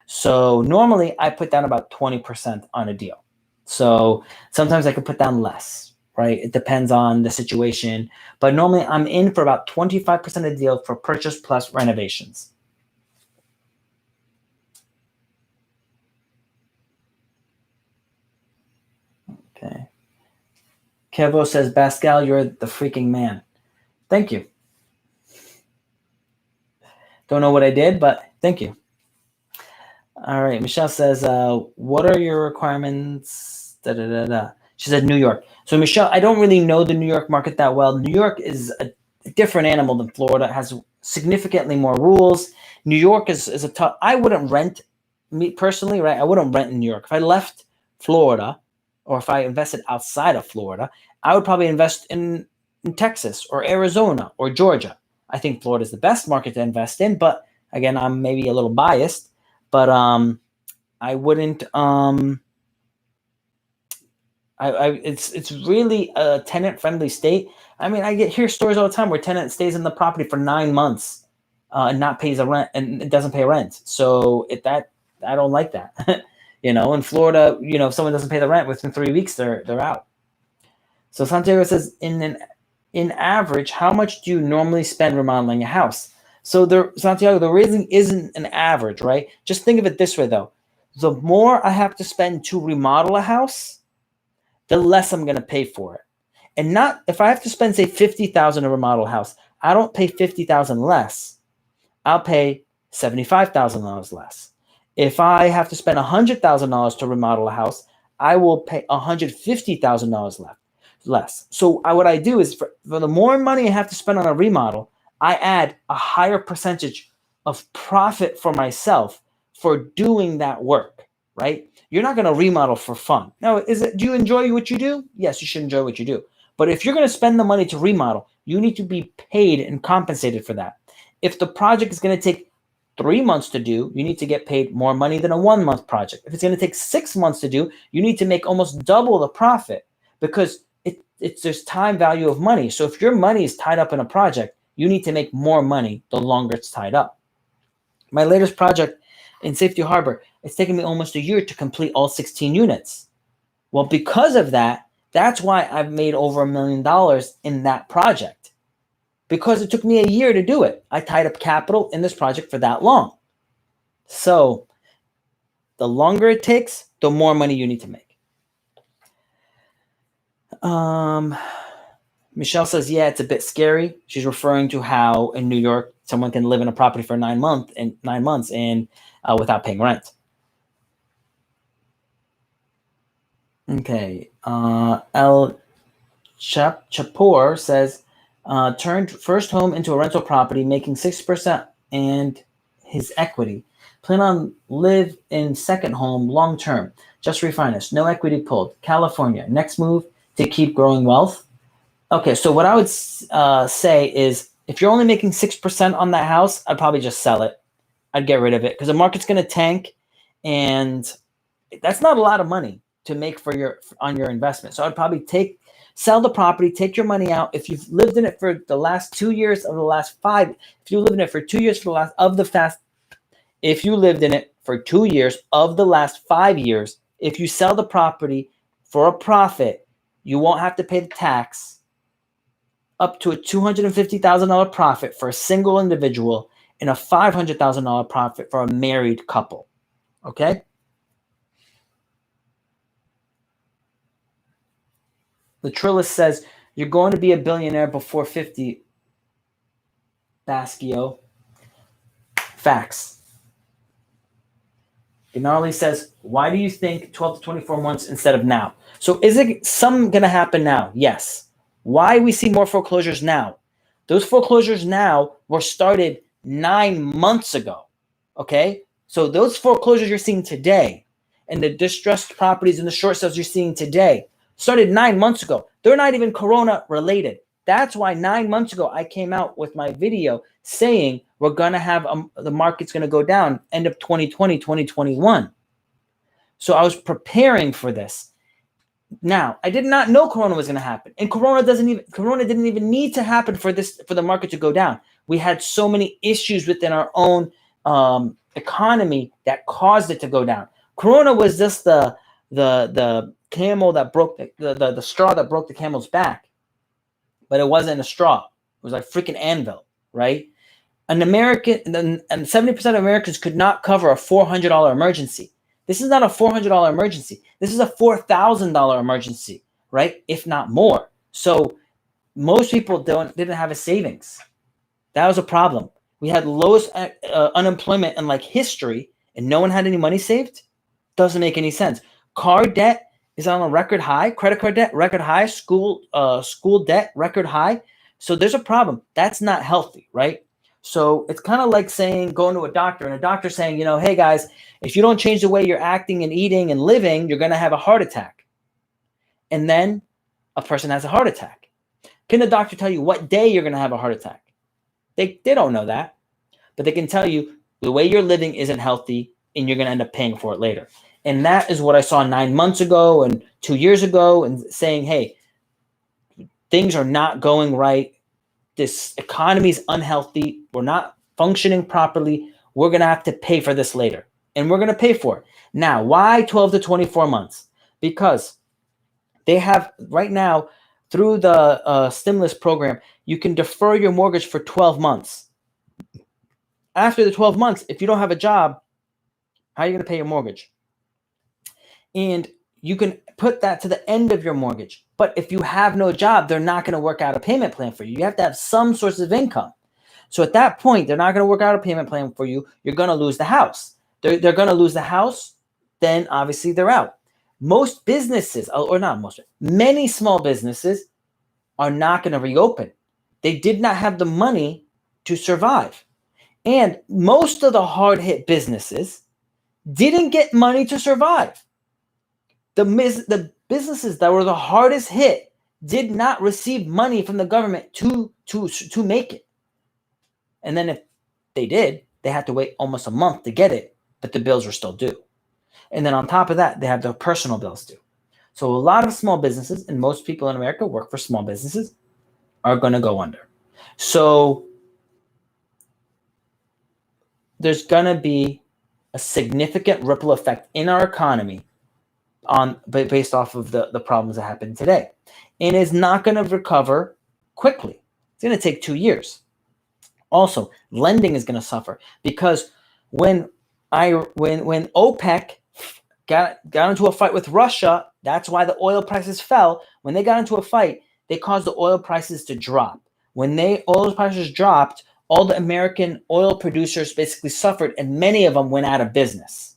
Speaker 1: So normally I put down about 20% on a deal. So sometimes I could put down less, right? It depends on the situation, but normally I'm in for about 25% of the deal for purchase plus renovations. Okay. Kevo says, Pascal, you're the freaking man. Thank you. Don't know what I did, but thank you. All right. Michelle says, what are your requirements? Da, da, da, da. She said New York. So Michelle, I don't really know the New York market that well. New York is a different animal than Florida. It has significantly more rules. New York is a tough. I wouldn't rent, me personally, right? I wouldn't rent in New York. If I left Florida or if I invested outside of Florida, I would probably invest in Texas or Arizona or Georgia. I think Florida is the best market to invest in, but again, I'm maybe a little biased, but I wouldn't it's really a tenant friendly state. I mean, I hear stories all the time where tenant stays in the property for 9 months and not pays a rent and it doesn't pay rent. So that I don't like that. In Florida, if someone doesn't pay the rent within 3 weeks, they're out. So Santiago says, in average, how much do you normally spend remodeling a house? So Santiago, the raising isn't an average, right? Just think of it this way, though. The more I have to spend to remodel a house, the less I'm going to pay for it. And not if I have to spend, say, 50,000 to remodel a house, I don't pay 50,000 less. I'll pay $75,000 less. If I have to spend $100,000 to remodel a house, I will pay $150,000 less. So what I do is for the more money I have to spend on a remodel, I add a higher percentage of profit for myself for doing that work, right? You're not going to remodel for fun. Now, do you enjoy what you do? Yes, you should enjoy what you do. But if you're going to spend the money to remodel, you need to be paid and compensated for that. If the project is going to take 3 months to do, you need to get paid more money than a 1 month project. If it's going to take 6 months to do, you need to make almost double the profit because there's time value of money. So if your money is tied up in a project, you need to make more money the longer it's tied up. My latest project in Safety Harbor, it's taken me almost a year to complete all 16 units. Well, because of that, that's why I've made over $1 million in that project. Because it took me a year to do it. I tied up capital in this project for that long. So the longer it takes, the more money you need to make. Michelle says, yeah, it's a bit scary. She's referring to how in New York, someone can live in a property for 9 months and without paying rent. Okay. El Chapor says, turned first home into a rental property, making 6% and his equity. Plan on live in second home long term. Just refinance. No equity pulled. California. Next move to keep growing wealth. Okay, so what I would say is if you're only making 6% on that house, I'd probably just sell it. I'd get rid of it because the market's going to tank, and that's not a lot of money to make on your investment. So I'd probably sell the property, take your money out. If you've lived in it for the last 2 years of the last 5, if you lived in it for 2 years if you lived in it for 2 years of the last 5 years, if you sell the property for a profit, you won't have to pay the tax. Up to a $250,000 profit for a single individual and a $500,000 profit for a married couple. Okay? The Trillis says, you're going to be a billionaire before 50, Baschio. Facts. Gnarly says, why do you think 12 to 24 months instead of now? So is it some going to happen now? Yes. Why we see more foreclosures now? Those foreclosures now were started 9 months ago. Okay? So those foreclosures you're seeing today and the distressed properties and the short sales you're seeing today started 9 months ago. They're not even Corona related. That's why 9 months ago I came out with my video saying we're going to have the market's going to go down end of 2020, 2021. So I was preparing for this. Now, I did not know Corona was going to happen. And Corona didn't even need to happen for the market to go down. We had so many issues within our own economy that caused it to go down. Corona was just the camel that broke the straw that broke the camel's back. But it wasn't a straw. It was like freaking anvil, right? And 70% of Americans could not cover a $400 emergency. This is not a $400 emergency. This is a $4,000 emergency, right? If not more. So most people didn't have a savings. That was a problem. We had lowest unemployment in like history, and no one had any money saved. Doesn't make any sense. Car debt is on a record high. Credit card debt, record high. School debt, record high. So there's a problem. That's not healthy, right? So it's kind of like going to a doctor and a doctor saying, hey guys, if you don't change the way you're acting and eating and living, you're going to have a heart attack. And then a person has a heart attack. Can the doctor tell you what day you're going to have a heart attack? They don't know that, but they can tell you the way you're living isn't healthy and you're going to end up paying for it later. And that is what I saw 9 months ago and 2 years ago, and saying, hey, things are not going right. This economy is unhealthy. We're not functioning properly. We're going to have to pay for this later. And we're going to pay for it. Now, why 12 to 24 months? Because they have right now, through the stimulus program, you can defer your mortgage for 12 months. after the 12 months, if you don't have a job, how are you going to pay your mortgage? And you can put that to the end of your mortgage. But if you have no job, they're not going to work out a payment plan for you. You have to have some source of income. So at that point, they're not going to work out a payment plan for you. You're going to lose the house. They're going to lose the house. Then obviously they're out. Most businesses, or not most, many small businesses are not going to reopen. They did not have the money to survive. And most of the hard hit businesses didn't get money to survive. The businesses that were the hardest hit did not receive money from the government to make it. And then if they did, they had to wait almost a month to get it, but the bills were still due. And then on top of that, they have their personal bills due. So a lot of small businesses, and most people in America work for small businesses, are going to go under. So there's going to be a significant ripple effect in our economy based off of the problems that happened today. And it's not going to recover quickly. It's going to take 2 years. Also, lending is going to suffer because when OPEC got into a fight with Russia, that's why the oil prices fell. When they got into a fight, they caused the oil prices to drop. When oil prices dropped, all the American oil producers basically suffered, and many of them went out of business.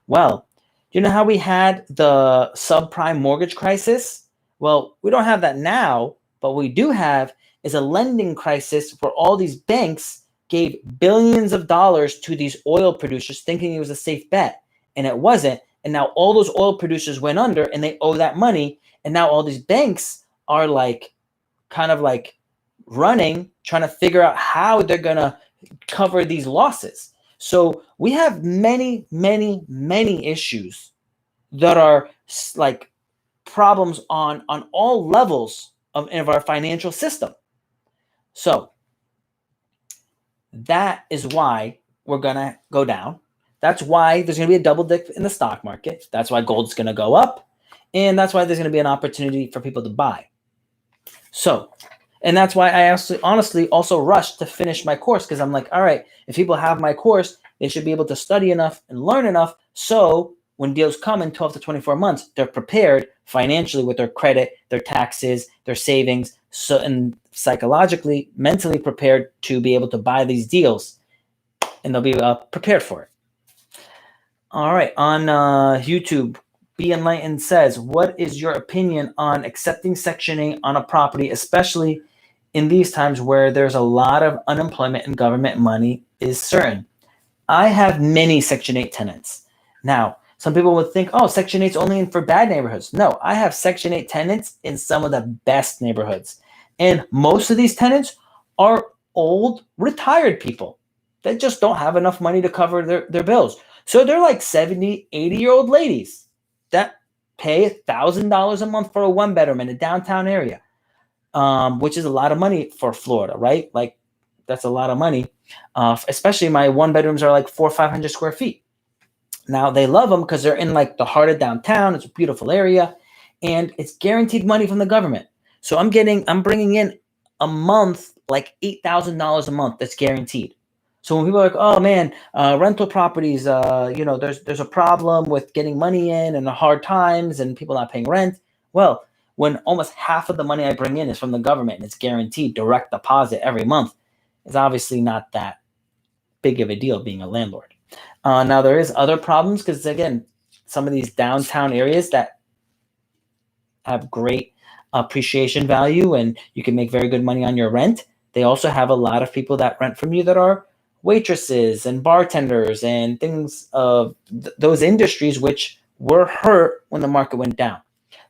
Speaker 1: Well, you know how we had the subprime mortgage crisis? Well, we don't have that now, but what we do have is a lending crisis where all these banks gave billions of dollars to these oil producers thinking it was a safe bet, and it wasn't. And now all those oil producers went under and they owe that money. And now all these banks are kind of running, trying to figure out how they're going to cover these losses. So we have many, many, many issues that are like problems on all levels of our financial system. So that is why we're going to go down. That's why there's going to be a double dip in the stock market. That's why gold's going to go up. And that's why there's going to be an opportunity for people to buy. So, and that's why I honestly also rushed to finish my course, because I'm like, all right, if people have my course, they should be able to study enough and learn enough. So when deals come in 12 to 24 months, they're prepared financially with their credit, their taxes, their savings, and psychologically, mentally prepared to be able to buy these deals, and they'll be prepared for it. All right, on YouTube, Be Enlightened says, what is your opinion on accepting Section 8 on a property, especially in these times where there's a lot of unemployment and government money is certain? I have many Section 8 tenants. Now, some people would think, oh, Section 8 is only for bad neighborhoods. No, I have Section 8 tenants in some of the best neighborhoods. And most of these tenants are old, retired people that just don't have enough money to cover their bills. So they're like 70, 80-year-old ladies that pay $1,000 a month for a one-bedroom in a downtown area, which is a lot of money for Florida, right? Like, that's a lot of money. Especially my one-bedrooms are like 400 or 500 square feet. Now, they love them because they're in like the heart of downtown. It's a beautiful area, and it's guaranteed money from the government. So I'm bringing in a month like $8,000 a month that's guaranteed. So when people are like, oh man, rental properties, there's a problem with getting money in and the hard times and people not paying rent. Well, when almost half of the money I bring in is from the government and it's guaranteed direct deposit every month, it's obviously not that big of a deal being a landlord. Now there is other problems because, again, some of these downtown areas that have great appreciation value and you can make very good money on your rent, they also have a lot of people that rent from you that are waitresses and bartenders and things of those industries which were hurt when the market went down.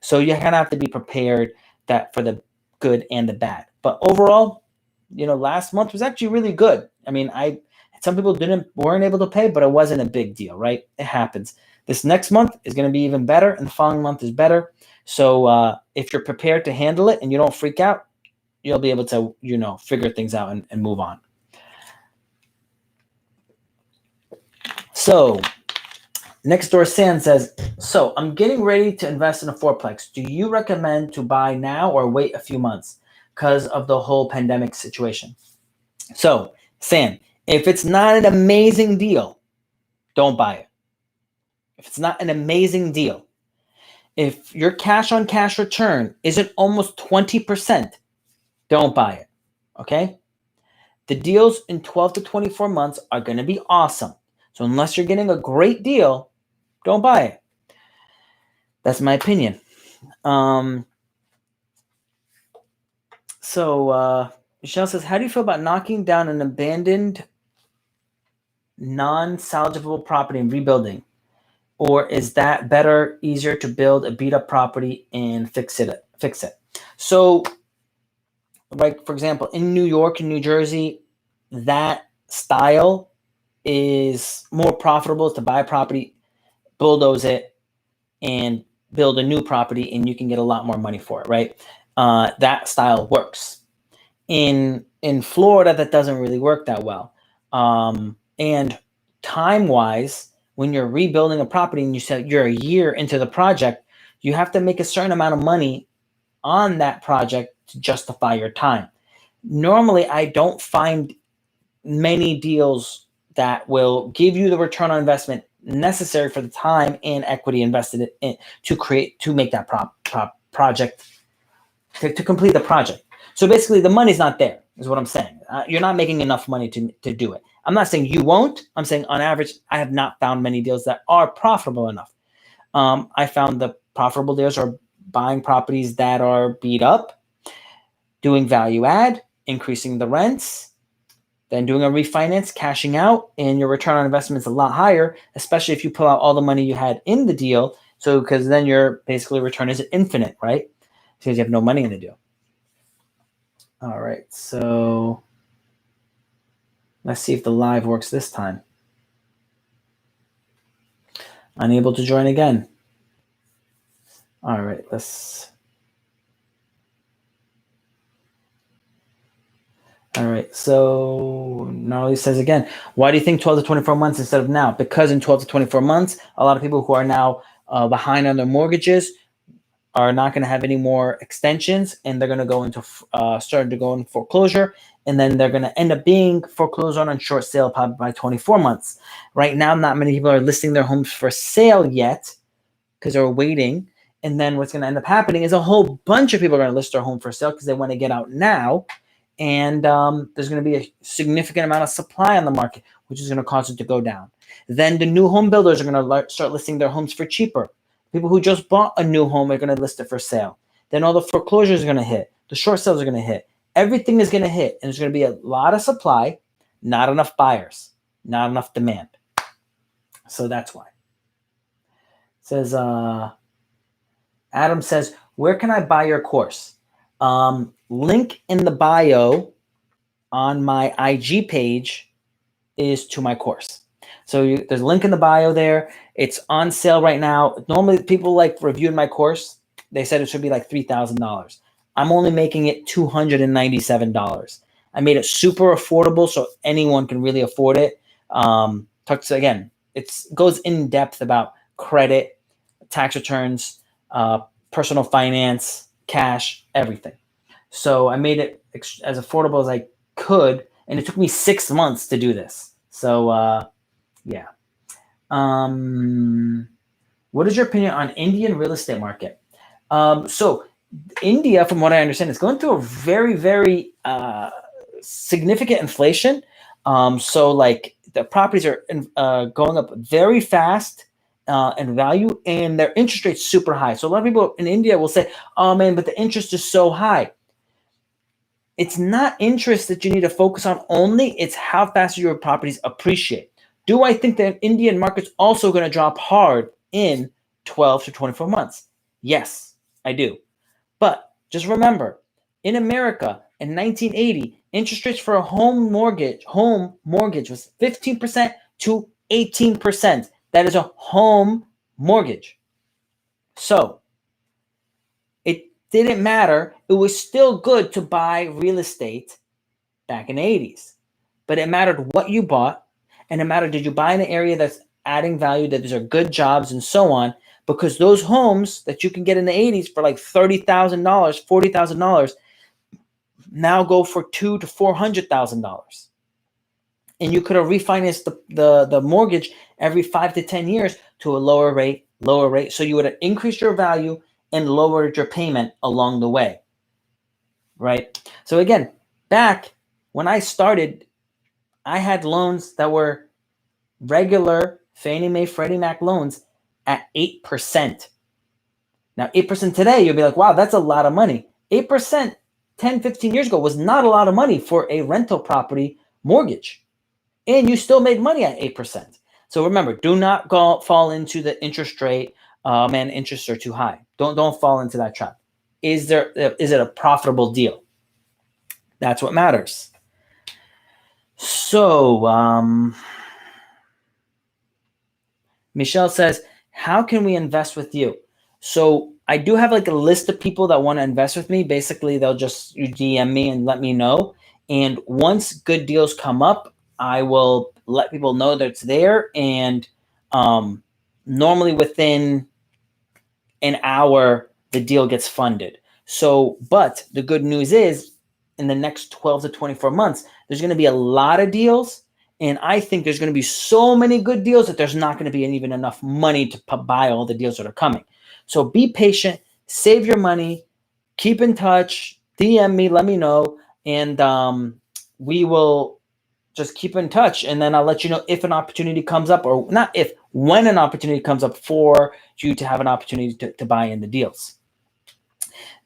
Speaker 1: So you kind of have to be prepared that for the good and the bad. But overall, last month was actually really good. I mean, some people weren't able to pay, but it wasn't a big deal, right? It happens. This next month is going to be even better, and the following month is better. So if you're prepared to handle it and you don't freak out, you'll be able to, figure things out and move on. So Next Door Sand says, so I'm getting ready to invest in a fourplex. Do you recommend to buy now or wait a few months because of the whole pandemic situation? So Sand, If it's not an amazing deal, don't buy it. If it's not an amazing deal, if your cash on cash return isn't almost 20%, don't buy it. Okay? The deals in 12 to 24 months are going to be awesome. So unless you're getting a great deal, don't buy it. That's my opinion. Michelle says, how do you feel about knocking down an abandoned, non-salvageable property and rebuilding? Or is that better, easier to build a beat up property and fix it? So, like, for example, in New York and New Jersey, that style is more profitable to buy a property, bulldoze it, and build a new property, and you can get a lot more money for it, right? That style works. In Florida, that doesn't really work that well. And time-wise, when you're rebuilding a property and you said you're a year into the project, you have to make a certain amount of money on that project to justify your time. Normally, I don't find many deals that will give you the return on investment necessary for the time and equity invested in to make that project to complete the project. So basically, the money's not there, is what I'm saying. You're not making enough money to do it. I'm not saying you won't. I'm saying on average, I have not found many deals that are profitable enough. I found the profitable deals are buying properties that are beat up, doing value add, increasing the rents, then doing a refinance, cashing out, and your return on investment is a lot higher, especially if you pull out all the money you had in the deal. So, because then your basically return is infinite, right? Because you have no money in the deal. All right, so let's see if the live works this time. Unable to join again. All right, All right, so Gnarly says again, why do you think 12 to 24 months instead of now? Because in 12 to 24 months, a lot of people who are now behind on their mortgages are not going to have any more extensions, and they're going to go into starting to go in foreclosure, and then they're going to end up being foreclosed on short sale probably by 24 months. Right now, not many people are listing their homes for sale yet because they're waiting. And then what's going to end up happening is a whole bunch of people are going to list their home for sale because they want to get out now. And there's going to be a significant amount of supply on the market, which is going to cause it to go down. Then the new home builders are going to start listing their homes for cheaper. People who just bought a new home are going to list it for sale. Then all the foreclosures are going to hit. The short sales are going to hit. Everything is going to hit. And there's going to be a lot of supply, not enough buyers, not enough demand. So that's why. It says, Adam says, where can I buy your course? Link in the bio on my IG page is to my course. So there's a link in the bio there. It's on sale right now. Normally people like reviewing my course. They said it should be like $3,000. I'm only making it $297. I made it super affordable so anyone can really afford it. Again, it goes in depth about credit, tax returns, personal finance, cash, everything. So I made it as affordable as I could, and it took me 6 months to do this. So yeah. What is your opinion on Indian real estate market? So India, from what I understand, is going through a very, very significant inflation. So like the properties are going up very fast in value, and their interest rate's super high. So a lot of people in India will say, oh man, but the interest is so high. It's not interest that you need to focus on only, it's how fast your properties appreciate. Do I think that Indian market's also going to drop hard in 12 to 24 months? Yes, I do. But just remember, in America in 1980, interest rates for a home mortgage was 15% to 18%. That is a home mortgage. So it didn't matter. It was still good to buy real estate back in the 80s. But it mattered what you bought, and it mattered, did you buy in an area that's adding value, that these are good jobs and so on, because those homes that you can get in the 80s for like $30,000, $40,000 now go for $200,000 to $400,000. and you could have refinanced the mortgage every 5 to 10 years to a lower rate. So you would have increased your value and lowered your payment along the way, right? So again, back when I started, I had loans that were regular Fannie Mae, Freddie Mac loans at 8%. Now, 8% today, you'll be like, wow, that's a lot of money. 8% 10, 15 years ago was not a lot of money for a rental property mortgage. And you still made money at 8%. So remember, do not fall into the interest rate, man, interests are too high. Don't fall into that trap. Is it a profitable deal? That's what matters. So, Michelle says, how can we invest with you? So I do have like a list of people that want to invest with me. Basically, they'll just DM me and let me know. And once good deals come up, I will let people know that it's there. And normally within an hour, the deal gets funded. So, but the good news is in the next 12 to 24 months, there's going to be a lot of deals. And I think there's going to be so many good deals that there's not going to be even enough money to buy all the deals that are coming. So be patient, save your money, keep in touch, DM me, let me know. And we will just keep in touch, and then I'll let you know if an opportunity comes up, or not if, when an opportunity comes up for you to have an opportunity to buy in the deals.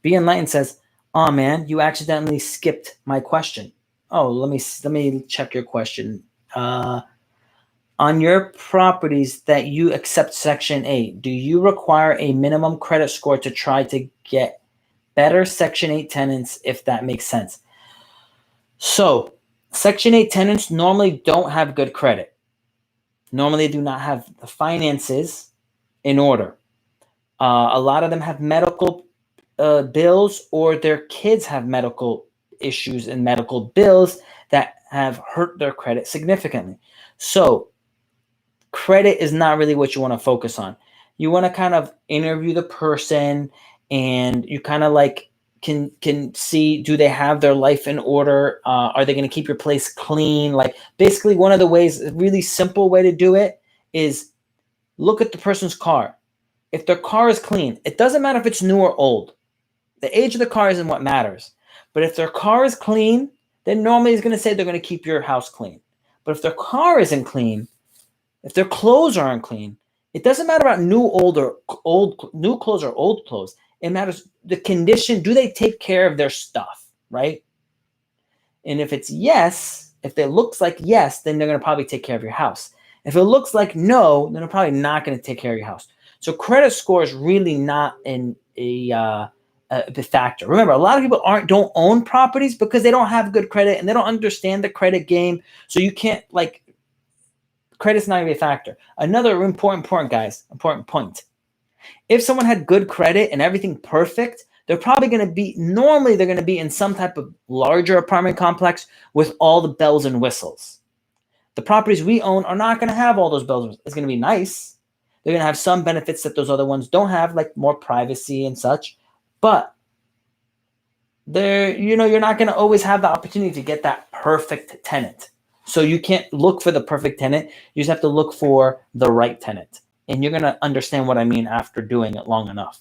Speaker 1: Be Enlightened says, oh man, you accidentally skipped my question. Oh, let me check your question. On your properties that you accept Section 8, do you require a minimum credit score to try to get better Section 8 tenants, if that makes sense? So Section 8 tenants normally don't have good credit. Normally do not have the finances in order. A lot of them have medical bills, or their kids have medical issues and medical bills that have hurt their credit significantly. So credit is not really what you want to focus on. You want to kind of interview the person, and you kind of like can see, do they have their life in order? Are they going to keep your place clean? Like basically one of the ways, a really simple way to do it is look at the person's car. If their car is clean, it doesn't matter if it's new or old. The age of the car isn't what matters. But if their car is clean, then normally it's going to say they're going to keep your house clean. But if their car isn't clean, if their clothes aren't clean, it doesn't matter about new clothes or old clothes. It matters the condition. Do they take care of their stuff, right? And if it's yes, if it looks like yes, then they're going to probably take care of your house. If it looks like no, then they're probably not going to take care of your house. So credit score is really not a factor. Remember, a lot of people don't own properties because they don't have good credit and they don't understand the credit game. So you can't, like, credit's not going to be a factor. Another important point. If someone had good credit and everything perfect, they're probably going to be, normally they're going to be in some type of larger apartment complex with all the bells and whistles. The properties we own are not going to have all those bells and whistles. It's going to be nice. They're going to have some benefits that those other ones don't have, like more privacy and such. But you're not going to always have the opportunity to get that perfect tenant. So you can't look for the perfect tenant. You just have to look for the right tenant. And you're going to understand what I mean after doing it long enough.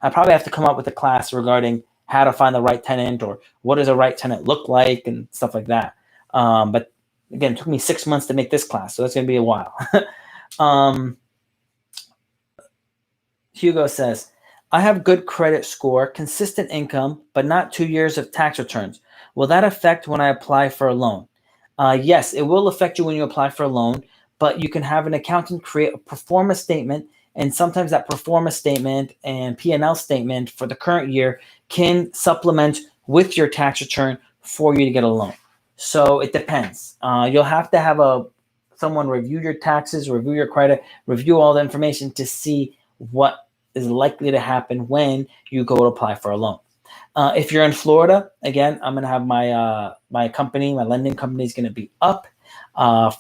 Speaker 1: I probably have to come up with a class regarding how to find the right tenant, or what does a right tenant look like, and stuff like that. But again, it took me 6 months to make this class, so that's going to be a while. Hugo says, I have good credit score, consistent income, but not 2 years of tax returns. Will that affect when I apply for a loan? Yes, it will affect you when you apply for a loan, but you can have an accountant create a pro forma statement, and sometimes that pro forma statement and P&L statement for the current year can supplement with your tax return for you to get a loan. So it depends. You'll have to have someone review your taxes, review your credit, review all the information to see what is likely to happen when you go to apply for a loan. If you're in Florida, again, I'm going to have my company, my lending company is going to be up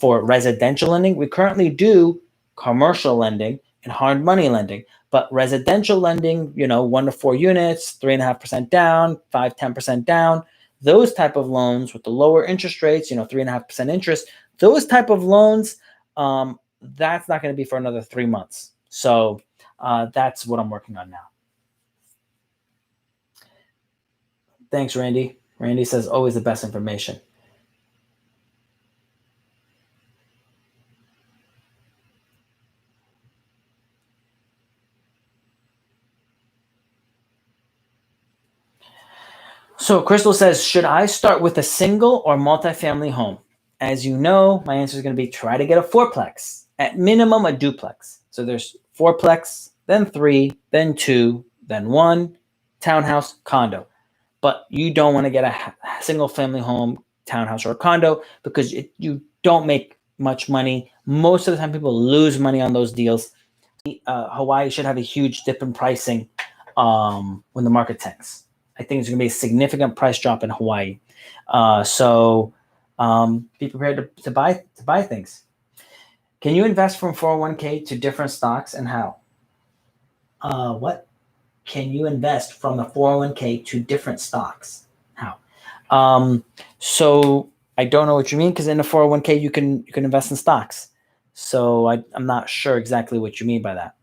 Speaker 1: for residential lending. We currently do commercial lending and hard money lending, but residential lending, 1 to 4 units, 3.5% down, 5, 10% down, those type of loans with the lower interest rates, 3.5% interest, those type of loans, that's not going to be for another 3 months. So that's what I'm working on now. Thanks, Randy. Randy says always the best information. So Crystal says, should I start with a single or multifamily home? As you know, my answer is going to be try to get a fourplex, at minimum a duplex. So there's fourplex, then three, then two, then one, townhouse, condo. But you don't want to get a single family home, townhouse, or a condo because you don't make much money. Most of the time, people lose money on those deals. Hawaii should have a huge dip in pricing when the market tanks. I think there's going to be a significant price drop in Hawaii. So be prepared to buy things. Can you invest from 401k to different stocks and how? What? Can you invest from the 401k to different stocks? How? So I don't know what you mean because in the 401k you can invest in stocks. So I'm not sure exactly what you mean by that.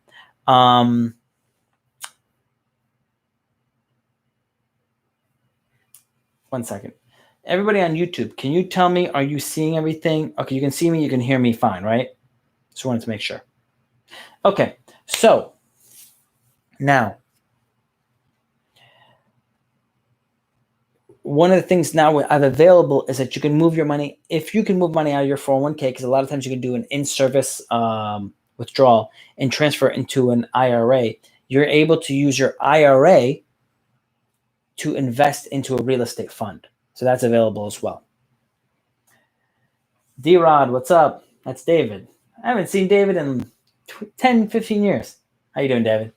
Speaker 1: One second. Everybody on YouTube, can you tell me, are you seeing everything? Okay, you can see me, you can hear me fine, right? Just wanted to make sure. Okay, so now, one of the things now I have available is that you can move your money. If you can move money out of your 401k, because a lot of times you can do an in-service withdrawal and transfer into an IRA, you're able to use your IRA to invest into a real estate fund. So that's available as well. D-Rod, what's up? That's David. I haven't seen David in 10, 15 years. How you doing, David?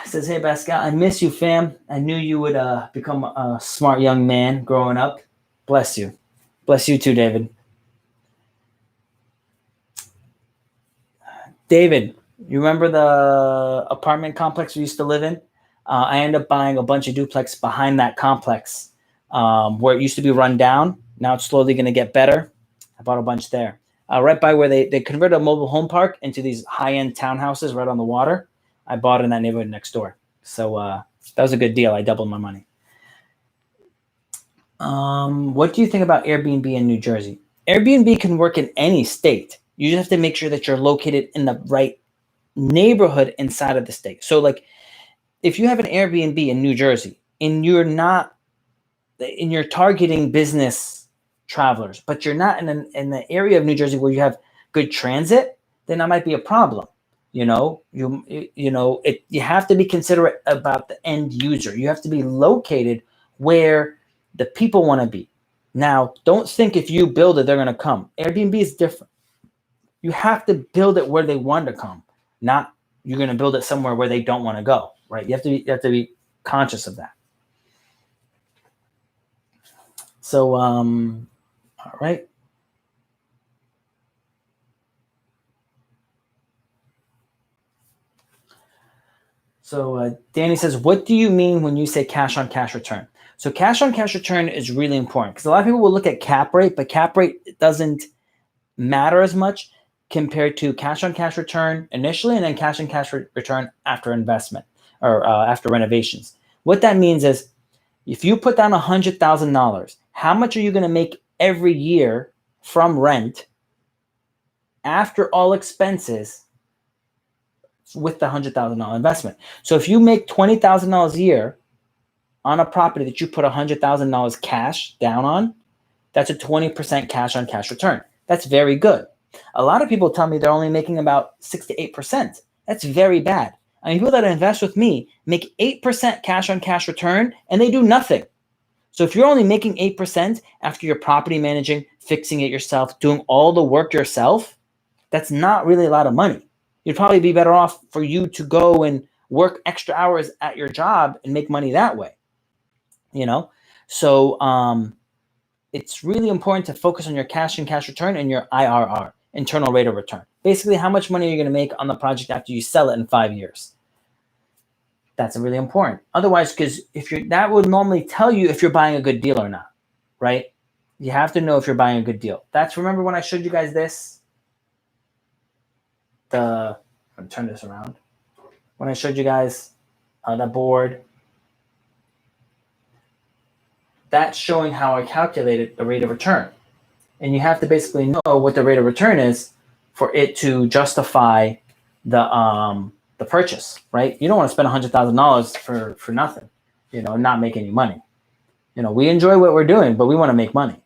Speaker 1: Says, hey, Pascal, I miss you, fam. I knew you would become a smart young man growing up. Bless you. Bless you too, David. David, you remember the apartment complex we used to live in? I ended up buying a bunch of duplex behind that complex where it used to be run down. Now it's slowly going to get better. I bought a bunch there. Right by where they converted a mobile home park into these high-end townhouses right on the water. I bought in that neighborhood next door. So that was a good deal. I doubled my money. What do you think about Airbnb in New Jersey? Airbnb can work in any state. You just have to make sure that you're located in the right neighborhood inside of the state. So like if you have an Airbnb in New Jersey and you're targeting business travelers, but you're not in the area of New Jersey where you have good transit, then that might be a problem. You have to be considerate about the end user. You have to be located where the people want to be. Now, don't think if you build it, they're going to come. Airbnb is different. You have to build it where they want to come, not you're going to build it somewhere where they don't want to go, right? You have to be conscious of that. So, all right. So Danny says, what do you mean when you say cash on cash return? So cash on cash return is really important because a lot of people will look at cap rate, but cap rate doesn't matter as much compared to cash on cash return initially and then cash on cash return after investment or after renovations. What that means is if you put down $100,000, how much are you going to make every year from rent after all expenses with the $100,000 investment? So if you make $20,000 a year on a property that you put $100,000 cash down on, that's a 20% cash on cash return. That's very good. A lot of people tell me they're only making about 6 to 8%. That's very bad. I mean, people that invest with me make 8% cash on cash return and they do nothing. So if you're only making 8% after you're property managing, fixing it yourself, doing all the work yourself, that's not really a lot of money. You'd probably be better off for you to go and work extra hours at your job and make money that way. So it's really important to focus on your cash and cash return and your IRR, internal rate of return. Basically, how much money are you going to make on the project after you sell it in 5 years? That's really important. Otherwise, because that would normally tell you if you're buying a good deal or not, right? You have to know if you're buying a good deal. Remember when I showed you guys this? I'm going to turn this around. When I showed you guys the board, that's showing how I calculated the rate of return. And you have to basically know what the rate of return is for it to justify the purchase, right? You don't want to spend $100,000 for nothing, and not make any money. We enjoy what we're doing, but we want to make money.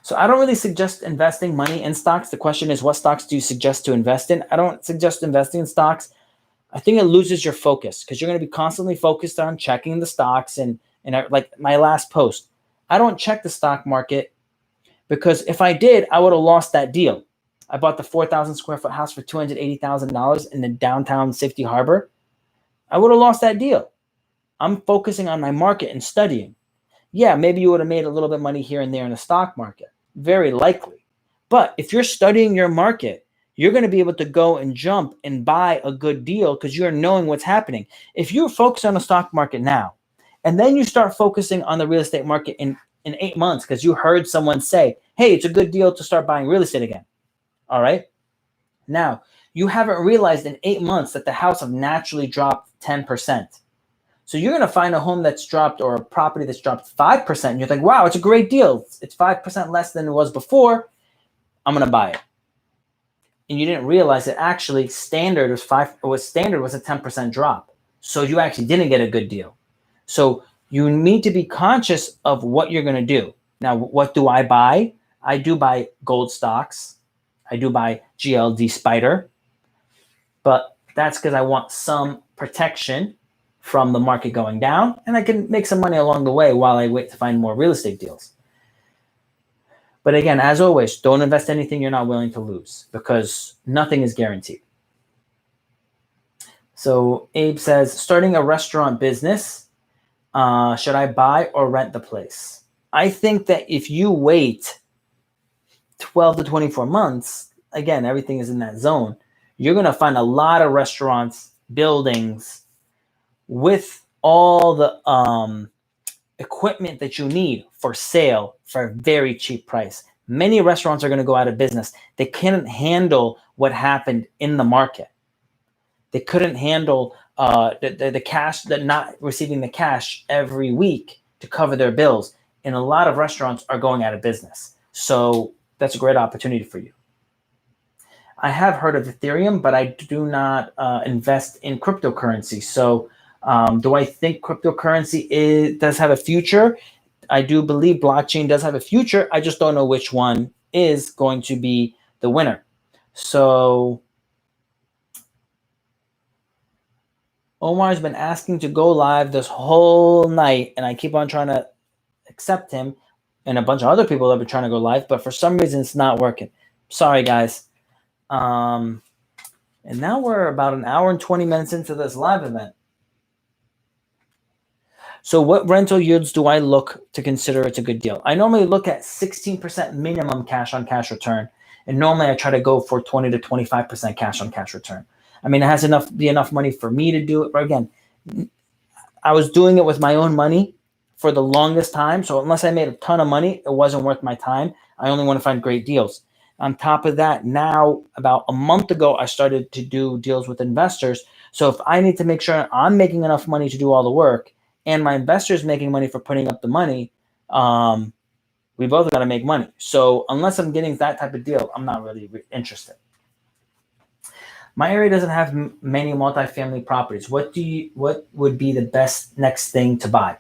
Speaker 1: So I don't really suggest investing money in stocks. The question is, what stocks do you suggest to invest in? I don't suggest investing in stocks. I think it loses your focus because you're going to be constantly focused on checking the stocks and like my last post. I don't check the stock market because if I did, I would have lost that deal. I bought the 4,000 square foot house for $280,000 in the downtown Safety Harbor. I would have lost that deal. I'm focusing on my market and studying. Yeah, maybe you would have made a little bit of money here and there in the stock market. Very likely. But if you're studying your market, you're going to be able to go and jump and buy a good deal because you're knowing what's happening. If you focus on the stock market now, and then you start focusing on the real estate market in 8 months because you heard someone say, hey, it's a good deal to start buying real estate again. All right. Now, you haven't realized in 8 months that the house have naturally dropped 10%. So you're going to find a home that's dropped or a property that's dropped 5%. And you're like, wow, it's a great deal. It's 5% less than it was before. I'm going to buy it. And you didn't realize that actually standard was a 10% drop. So you actually didn't get a good deal. So you need to be conscious of what you're going to do. Now, what do I buy? I do buy gold stocks. I do buy GLD Spider. But that's because I want some protection from the market going down, and I can make some money along the way while I wait to find more real estate deals. But again, as always, don't invest anything you're not willing to lose because nothing is guaranteed. So Abe says, starting a restaurant business, should I buy or rent the place? I think that if you wait 12 to 24 months, again, everything is in that zone, you're going to find a lot of restaurants, buildings with all the equipment that you need for sale for a very cheap price. Many restaurants are going to go out of business. They couldn't handle what happened in the market. They couldn't handle the cash, not receiving the cash every week to cover their bills. And a lot of restaurants are going out of business. So that's a great opportunity for you. I have heard of Ethereum, but I do not invest in cryptocurrency. So do I think cryptocurrency does have a future? I do believe blockchain does have a future. I just don't know which one is going to be the winner. So Omar's been asking to go live this whole night, and I keep on trying to accept him, and a bunch of other people have been trying to go live, but for some reason it's not working. Sorry, guys. And now we're about an hour and 20 minutes into this live event. So what rental yields do I look to consider it's a good deal? I normally look at 16% minimum cash on cash return. And normally I try to go for 20 to 25% cash on cash return. I mean, it has be enough money for me to do it. But again, I was doing it with my own money for the longest time. So unless I made a ton of money, it wasn't worth my time. I only want to find great deals. On top of that, now about a month ago, I started to do deals with investors. So if I need to make sure I'm making enough money to do all the work, and my investor's making money for putting up the money, we both got to make money. So unless I'm getting that type of deal, I'm not really interested. My area doesn't have many multifamily properties. What would be the best next thing to buy?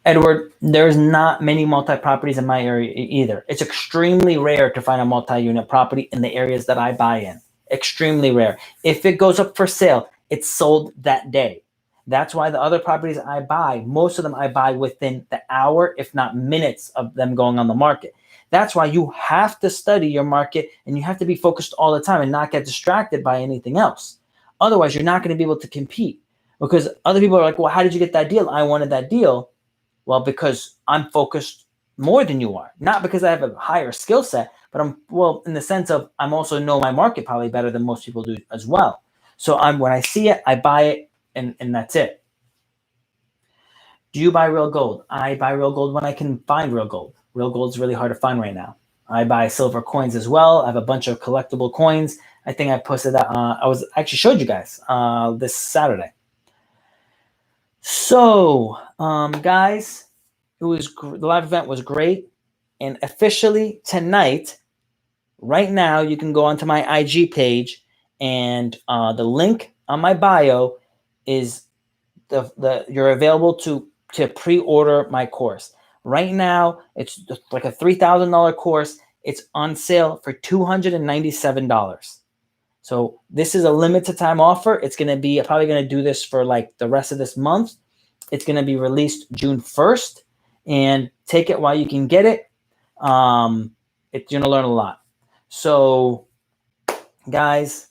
Speaker 1: Edward, there's not many multi-properties in my area either. It's extremely rare to find a multi-unit property in the areas that I buy in. Extremely rare. If it goes up for sale, it's sold that day. That's why the other properties I buy, most of them I buy within the hour, if not minutes of them going on the market. That's why you have to study your market and you have to be focused all the time and not get distracted by anything else. Otherwise, you're not going to be able to compete because other people are like, well, how did you get that deal? I wanted that deal. Well, because I'm focused more than you are, not because I have a higher skill set, but in the sense of I'm also know my market probably better than most people do as well. So when I see it, I buy it. And that's it. Do you buy real gold? I buy real gold when I can find real gold. Real gold's really hard to find right now. I buy silver coins as well. I have a bunch of collectible coins. I think I posted that. I was actually showed you guys this Saturday. So, guys, it was the live event was great, and officially tonight, right now, you can go onto my IG page, and the link on my bio is you're available to pre-order my course. Right now, it's like a $3,000 course. It's on sale for $297. So this is a limited time offer. It's going to be probably going to do this for like the rest of this month. It's going to be released June 1st, and take it while you can get it. You're going to learn a lot. So, guys,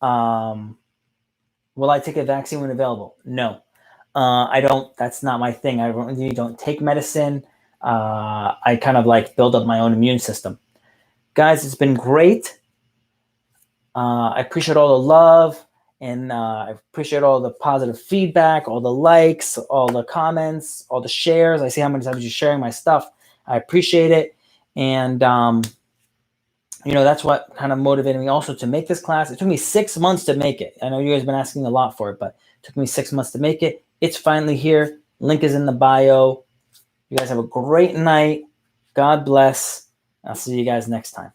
Speaker 1: will I take a vaccine when available? No. I don't. That's not my thing. I really don't take medicine. I kind of like build up my own immune system. Guys, it's been great. I appreciate all the love, and I appreciate all the positive feedback, all the likes, all the comments, all the shares. I see how many times you're sharing my stuff. I appreciate it. And, that's what kind of motivated me also to make this class. It took me 6 months to make it. I know you guys have been asking a lot for it, but it took me 6 months to make it. It's finally here. Link is in the bio. You guys have a great night. God bless. I'll see you guys next time.